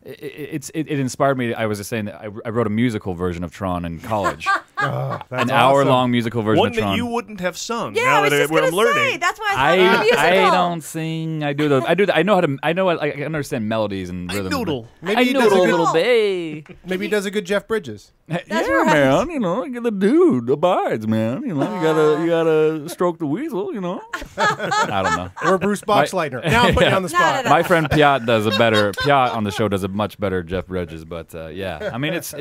it inspired me. I was just saying that I wrote a musical version of Tron in college. An hour-long musical version of Tron. One that you wouldn't have sung. Yeah, now I was just I'm gonna learning. say, that's why I thought musical. I don't sing. I do. I know how to. I can understand melodies and rhythm. Noodle. Maybe he does a little bit. Maybe he does a good Jeff Bridges. Yeah, man. You know, the dude abides, man. You know, you gotta stroke the weasel. You know. I don't know. Or Bruce Boxleitner. Now I'm putting you on the spot. My friend Piat does a better. Piat on the show does a much better Jeff Bridges, but yeah, I mean, it's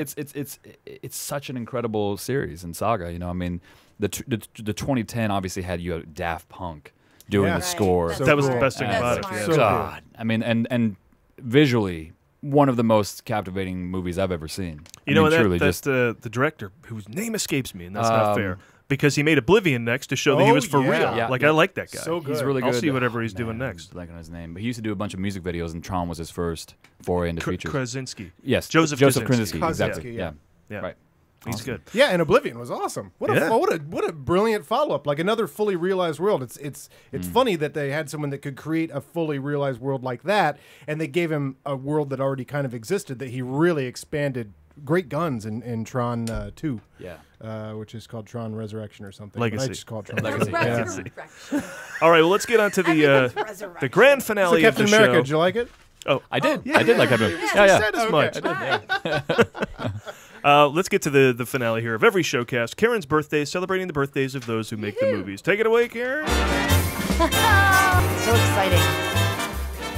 such an incredible series and saga. You know, I mean, the 2010 obviously had Daft Punk doing the score. So that was the best thing about it. Yeah. God, I mean, and visually, one of the most captivating movies I've ever seen. You know, that's the director whose name escapes me, and that's not fair. Because he made Oblivion next to show that he was for real. Yeah, I like that guy. So good. He's really good. I'll see whatever he's doing next. Blanking on his name, but he used to do a bunch of music videos, and Tron was his first foray into features. Krasinski. Yes, Joseph Krasinski. Exactly. Yeah. Right. He's Awesome. good. Yeah, and Oblivion was awesome. What a brilliant follow-up. Like another fully realized world. It's funny that they had someone that could create a fully realized world like that, and they gave him a world that already kind of existed that he really expanded. Great guns in Tron 2. Yeah. Which is called Tron Resurrection or something. Legacy. I just call it Tron Legacy. Legacy. All right, well, let's get on to the grand finale So of the Captain America, show. did you like it? Oh, I did. Yeah, I did like Captain America. Yeah, said as much. Let's get to the finale here of every showcast. Karen's birthday, celebrating the birthdays of those who make the movies. Take it away, Karen. So exciting.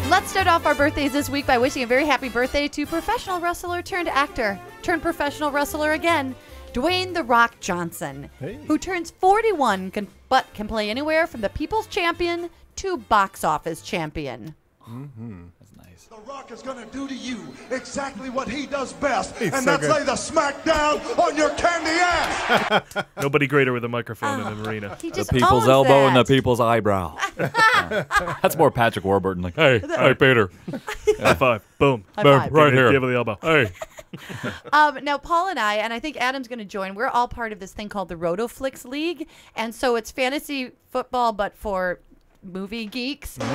Let's start off our birthdays this week by wishing a very happy birthday to professional wrestler turned actor, turned professional wrestler again, Dwayne "The Rock" Johnson, who turns 41 but can play anywhere from the People's Champion to box office champion. That's nice. The Rock is going to do to you exactly what he does best, He's and so that's good. lay the smack down on your candy ass. Nobody greater with a microphone in the arena. He The just people's owns elbow and the that. people's eyebrow. That's more Patrick Warburton. Like, hey, Peter. High five. Boom. High Boom, five. right here. Give her the elbow. Hey. Now, Paul and I think Adam's going to join, we're all part of this thing called the Rotoflix League. And so it's fantasy football, but for movie geeks. Do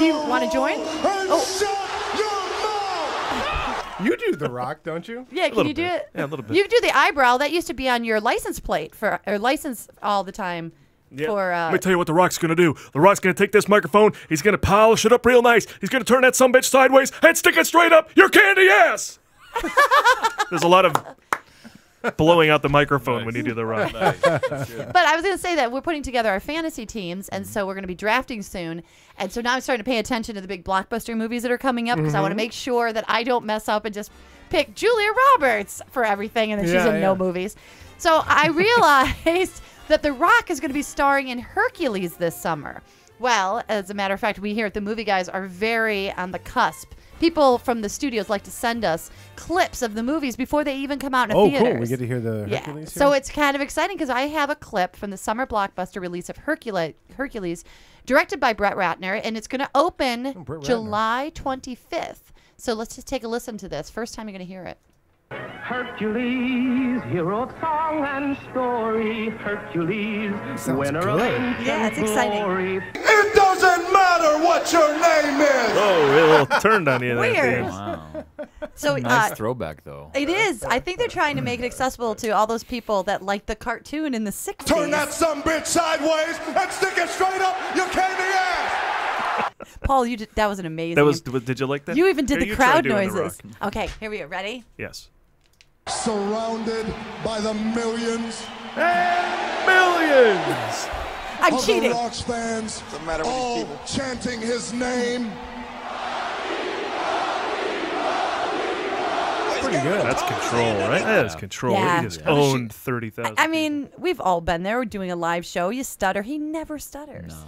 you want to join? You do The Rock, don't you? Yeah, can you do it? Yeah, a little bit. You do the eyebrow. That used to be on your license plate or license all the time. For Let me tell you what The Rock's going to do. The Rock's going to take this microphone. He's going to polish it up real nice. He's going to turn that sumbitch sideways and stick it straight up your candy ass. There's a lot of blowing out the microphone when you do The Rock. But I was going to say that we're putting together our fantasy teams, and so we're going to be drafting soon. And so now I'm starting to pay attention to the big blockbuster movies that are coming up because I want to make sure that I don't mess up and just pick Julia Roberts for everything, and then she's in no movies. So I realized that The Rock is going to be starring in Hercules this summer. Well, as a matter of fact, we here at the Movie Guys are very on the cusp. People from the studios like to send us clips of the movies before they even come out in theaters. Oh, cool. We get to hear the Hercules here? So it's kind of exciting because I have a clip from the summer blockbuster release of Hercules, directed by Brett Ratner, and it's going to open July 25th. So let's just take a listen to this. First time you're going to hear it. Hercules, hero of song and story. Hercules, winner of ancient Yeah, it's exciting. glory. It doesn't matter what your name is. Oh, it all turned on you there. Weird. Wow. So nice throwback, though. It is. I think they're trying to make it accessible to all those people that like the cartoon in the 60s. Turn that sumbitch sideways and stick it straight up your candy ass. Paul, that was an amazing. Did you like that? You even did Here, the crowd try doing The noises. Okay, here we go. Ready? Yes. Surrounded by the millions and millions I'm of cheating. the Rocks fans, all chanting his name. Pretty good. That's control, right? That is control. Yeah. He just owned 30,000. I mean, we've all been there. We're doing a live show. You stutter. He never stutters. No.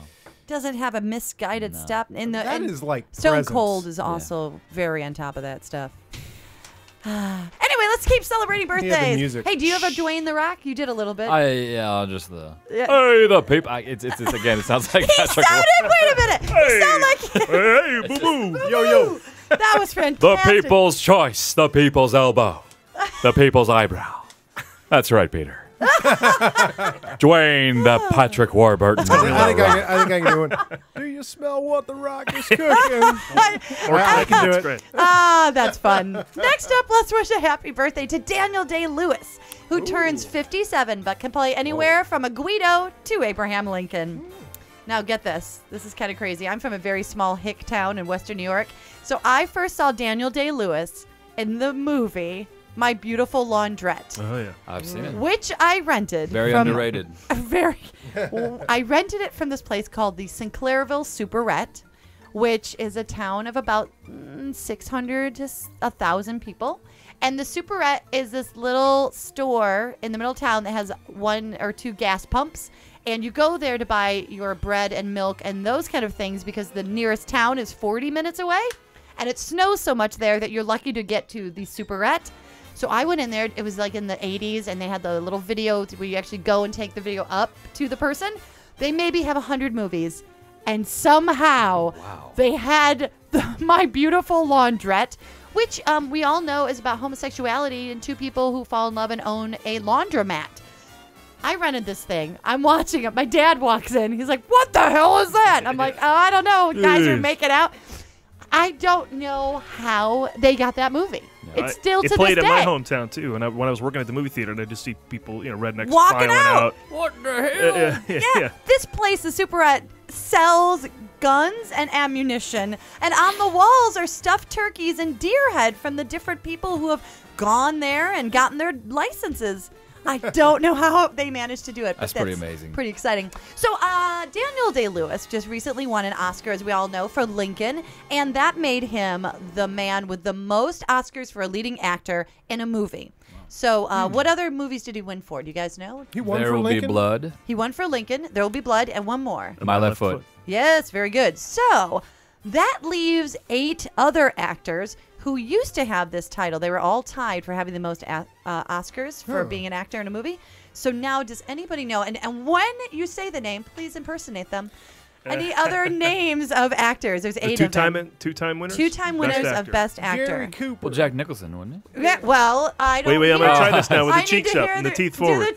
Doesn't have a misguided step. That is like Stone presence. Cold is also very on top of that stuff. Anyway, let's keep celebrating birthdays. music. Hey, do you have a Dwayne The Rock? You did a little bit. Just the. Yeah. Hey, the people. It's again. It sounds like He Patrick. sounded. Wait a minute. He sounded like. Hey, boo boo. Yo, yo. That was The fantastic. people's choice, the people's elbow, the people's eyebrow. That's right, Peter. Dwayne the Patrick Warburton. I think I can do it. Do you smell what the Rock is cooking? I can do it. Great. That's fun. Next up, let's wish a happy birthday to Daniel Day-Lewis, who turns 57 but can play anywhere from a Guido to Abraham Lincoln. Now get this. This is kind of crazy. I'm from a very small hick town in Western New York. So I first saw Daniel Day-Lewis in the movie My Beautiful Laundrette. Oh, yeah. I've seen it. Which I rented. Very from underrated. I rented it from this place called the Sinclairville Superette, which is a town of about 600 to 1,000 people. And the Superette is this little store in the middle of town that has 1 or 2 gas pumps. And you go there to buy your bread and milk and those kind of things because the nearest town is 40 minutes away. And it snows so much there that you're lucky to get to the Superette. So I went in there. It was like in the 80s, and they had the little video where you actually go and take the video up to the person. They maybe have 100 movies. And somehow they had My Beautiful Laundrette, which we all know is about homosexuality and 2 people who fall in love and own a laundromat. I rented this thing. I'm watching it. My dad walks in. He's like, what the hell is that? I'm like, oh, I don't know. Guys are making out. I don't know how they got that movie. No, it's still to this day. It played in my hometown, too. And when I was working at the movie theater, and I just see people, rednecks walking filing out. What the hell? Yeah. This place, the Superette, sells guns and ammunition. And on the walls are stuffed turkeys and deer head from the different people who have gone there and gotten their licenses. I don't know how they managed to do it. But that's pretty amazing. Pretty exciting. So Daniel Day-Lewis just recently won an Oscar, as we all know, for Lincoln. And that made him the man with the most Oscars for a leading actor in a movie. So what other movies did he win for? Do you guys know? He won There for Will Lincoln? Be Blood. He won for Lincoln. There Will Be Blood, and one more. My Left Foot. Yes, very good. So that leaves 8 other actors who used to have this title. They were all tied for having the most Oscars for being an actor in a movie. So now, does anybody know? And when you say the name, please impersonate them. Any other names of actors? There's 8 of them. Two-time winners? 2-time winners of Best Actor. Gary Cooper. Well, Jack Nicholson, wasn't he? Yeah, well, I don't Wait, I'm going to try this now with I the cheeks need to up hear and the teeth forward.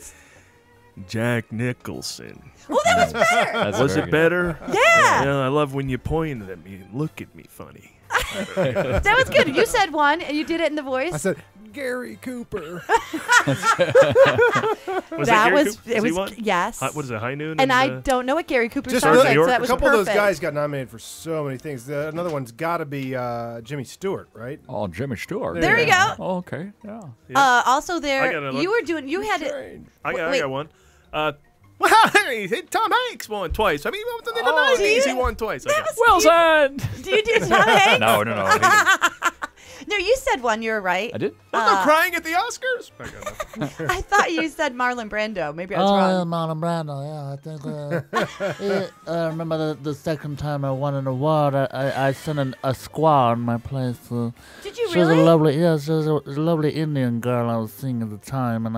Jack Nicholson. Oh, that was better. Was it better? Yeah. I love when you pointed at me and look at me funny. That was good. You said one, and you did it in the voice. I said Gary Cooper. It was yes. What is it? High Noon. And I don't know what Gary Cooper Just sounds like. So that a was couple perfect. of those guys got nominated for so many things. Another one's got to be Jimmy Stewart, right? Oh, Jimmy Stewart. There you go. Oh, okay. Yeah. Also, there you were doing. You had it. I got one. Tom Hanks won twice. I mean, in the 90s, he won twice. Wilson! Do you do Tom Hanks? No. No, you said one. You were right. I did? I'm not crying at the Oscars. I thought you said Marlon Brando. Maybe I was wrong. Marlon Brando, yeah. I think I remember the second time I won an award, I sent a squaw in my place. Did you she was really? She was a lovely Indian girl I was seeing at the time, and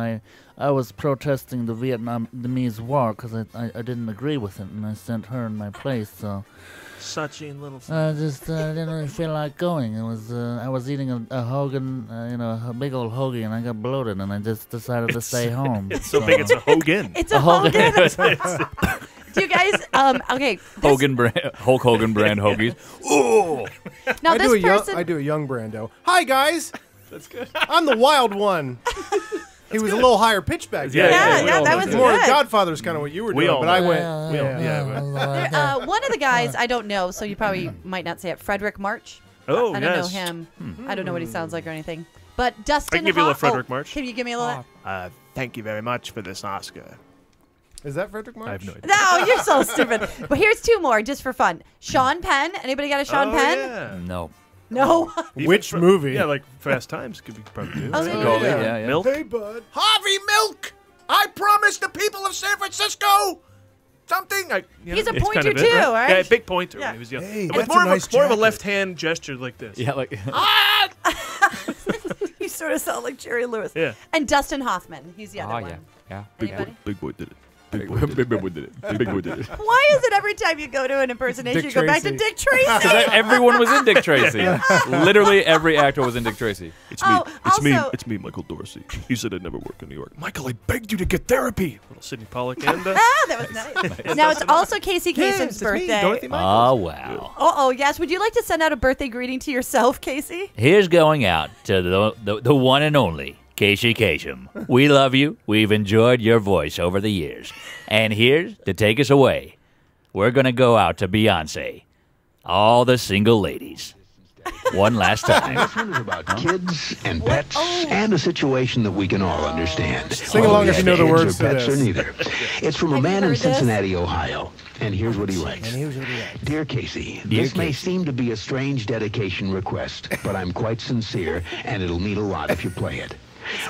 I was protesting the Vietnamese war because I didn't agree with it, and I sent her in my place, so... Such a little. I didn't really feel like going. It was I was eating a Hogan, a big old hoagie, and I got bloated, and I just decided to stay home. It's so big, it's a Hogan. It's a Hogan. Do you guys? Okay. Hulk Hogan brand hoagies. Ooh. Now I this do person. I do a young Brando. Hi guys. That's good. I'm the wild one. He was a little higher pitched back then. Yeah, that was more good. Godfather's kind of what you were doing, but I went. One of the guys I don't know, so you probably might not say it. Frederick March. Oh, I don't know him. I don't know what he sounds like or anything. But Dustin. I can give you a little Frederick March. Can you give me a little? Thank you very much for this Oscar. Is that Frederick March? I have no idea. No, you're so stupid. But here's two more just for fun. Sean Penn. Anybody got a Sean Penn? Yeah. No. No. Which movie? Yeah, like Fast Times could be probably do. Oh, yeah. Milk. Hey, bud. Harvey Milk! I promised the people of San Francisco something. He's a It's pointer kind of it, too, right? Yeah, big pointer Yeah. when he was young. Hey, It was that's more a nice more of a jacket. left hand gesture like this. Yeah, like. You sort of sound like Jerry Lewis. Yeah. And Dustin Hoffman. He's the other Oh, one. yeah. Anybody? Big boy did it. Big boy did it. Big boy did it. Why is it every time you go to an impersonation, Dick you go back to Tracy. Dick Tracy? Because everyone was in Dick Tracy. Literally every actor was in Dick Tracy. It's me. Oh, also- It's me, Michael Dorsey. You said I'd never work in New York. Michael, I begged you to get therapy. Little Sidney Pollack and That was nice. Now it's also Casey Kasem's birthday. Dorothy Oh, wow. Oh, yes. Would you like to send out a birthday greeting to yourself, Casey? Here's going out to the one and only Casey Kasem. We love you. We've enjoyed your voice over the years. And here's to take us away. We're going to go out to Beyonce. All the single ladies. One last time. This one is about kids and pets and a situation that we can all understand. Sing along if you know the Kids words or to pets this. or neither. It's from a man in heard this? Cincinnati, Ohio. And here's what he writes. Dear Casey, this may seem to be a strange dedication request, but I'm quite sincere, and it'll mean a lot if you play it.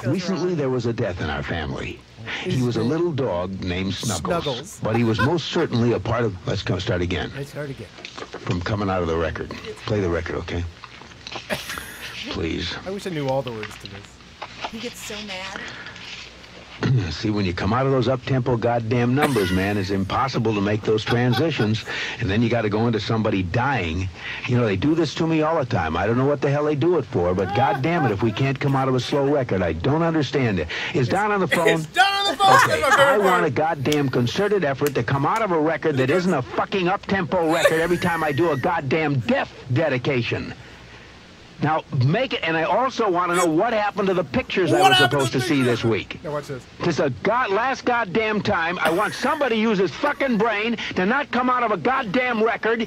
Recently, there was a death in our family. He was a little dog named Snuggles. But he was most certainly a part of... Let's go start again. Let's start again. From coming out of the record. Play the record, okay? Please. I wish I knew all the words to this. He gets so mad. See, when you come out of those up-tempo goddamn numbers, man, it's impossible to make those transitions. And then you got to go into somebody dying. You know, they do this to me all the time. I don't know what the hell they do it for, but goddamn it, if we can't come out of a slow record, I don't understand it. Is Don on the phone? It's Don on the phone. Okay, I want a goddamn concerted effort to come out of a record that isn't a fucking up-tempo record every time I do a goddamn death dedication. Now, make it, and I also want to know what happened to the pictures I was supposed to see this week. Now watch this. This is last goddamn time I want somebody to use his fucking brain to not come out of a goddamn record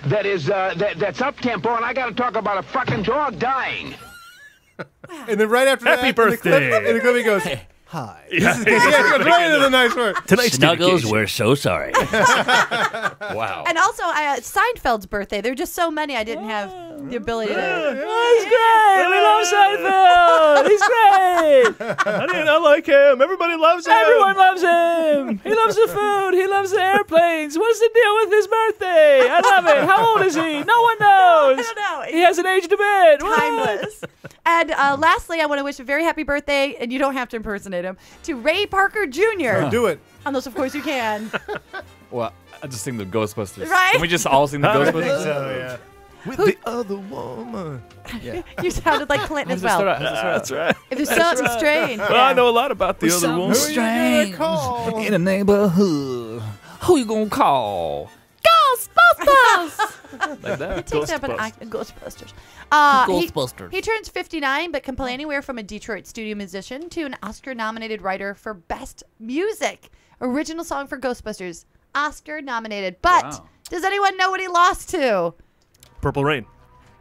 that is that's up-tempo, and I got to talk about a fucking dog dying. And then right after Happy that, birthday. in the clip he goes, hi. Yeah. This is Casey. Yeah, he goes right into the nice word. Tonight's Snuggles, dedication. we're so sorry. Wow. And also, Seinfeld's birthday. There were just so many I didn't have the ability to... He's great. We love Seinfeld. He's great. I did not like him. Everybody loves him. Everyone loves him. He loves the food. He loves the airplanes. What's the deal with his birthday? I love it. How old is he? No one knows. I don't know. He hasn't aged a bit. What? Timeless. And lastly, I want to wish a very happy birthday, and you don't have to impersonate him, to Ray Parker Jr. Do it. Unless, of course, you can. Well, I just sing the Ghostbusters. Right? Can we just all sing the Ghostbusters? Yeah. With the other woman. Yeah. You sounded like Clinton as How's well. this start out? That's right. If there's something strange. Well, I know a lot about the other Something woman. strange in the neighborhood. Who you gonna call? Ghostbusters! Like that. It takes up an act. Ghostbusters. Ghostbusters. He turns 59, but can play anywhere from a Detroit studio musician to an Oscar-nominated writer for Best Music. Original song for Ghostbusters. Oscar-nominated. But does anyone know what he lost to? Purple Rain.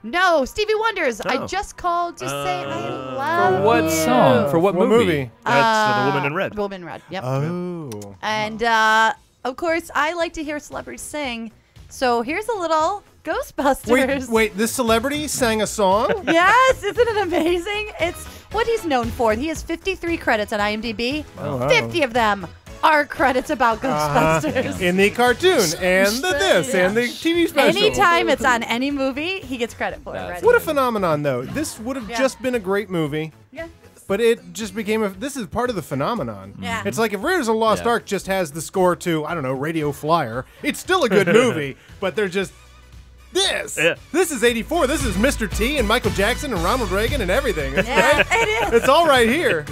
No, Stevie Wonder's I Oh. Just Called to Say I Love For what You. song? For what movie? That's The Woman in Red. The Woman in Red, yep. Oh. And, of course, I like to hear celebrities sing. So here's a little Ghostbusters. Wait, this celebrity sang a song? Yes, isn't it amazing? It's what he's known for. He has 53 credits on IMDb. Oh, wow. 50 of them are credits about Ghostbusters. In the cartoon and the this and the TV special. Anytime it's on any movie, he gets credit for it. Right? What a phenomenon, though. This would have just been a great movie. Yeah. But it just became this is part of the phenomenon. Yeah. It's like if Raiders of the Lost Ark just has the score to, I don't know, Radio Flyer, it's still a good movie, but they're just this. Yeah. This is 84. This is Mr. T and Michael Jackson and Ronald Reagan and everything. Yeah, Right? it is. It's all right here.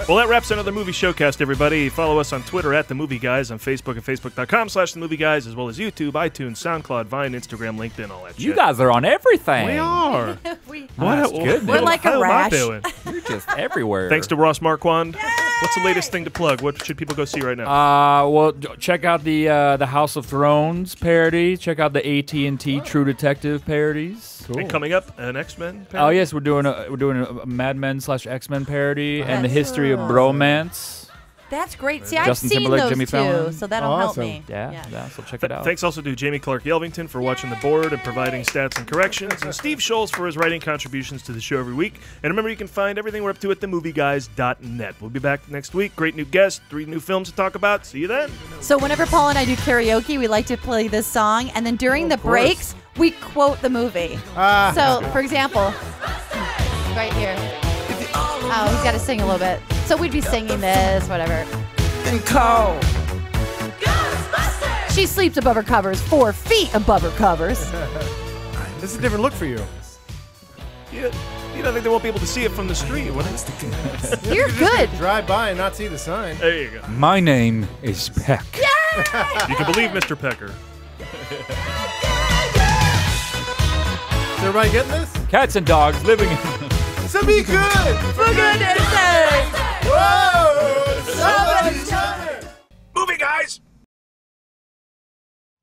Well, that wraps another Movie Showcast, everybody. Follow us on Twitter at The Movie Guys, on Facebook at facebook.com/The Movie Guys, as well as YouTube, iTunes, SoundCloud, Vine, Instagram, LinkedIn, all that shit. You guys are on everything. We are. That's good. We're like a rash. You're just everywhere. Thanks to Ross Marquand. What's the latest thing to plug? What should people go see right now? Well, check out the House of Thrones parody. Check out the AT&T True Detective parodies. Cool. And coming up, an X-Men parody? Oh yes, we're doing a Mad Men / X-Men parody and the history of bromance. That's great. See, I've Justin seen Timberlake, those Jimmy two, Fallon. so that'll help me. Yeah, so check it out. Thanks also to Jamie Clark Yelvington for watching the board and providing stats and corrections, and Steve Scholes for his writing contributions to the show every week. And remember, you can find everything we're up to at themovieguys.net. We'll be back next week. Great new guests, 3 new films to talk about. See you then. So whenever Paul and I do karaoke, we like to play this song, and then during the breaks, we quote the movie. So, for example, right here. Oh, he's got to sing a little bit. So we'd be singing this, whatever. And Cole. She sleeps above her covers, 4 feet above her covers. This is a different look for you. You don't think they won't be able to see it from the street? You're good. Drive by and not see the sign. There you go. My name is Peck. You can believe Mr. Pecker. Is everybody getting this? Cats and dogs living in... So be good. For goodness sake. Whoa.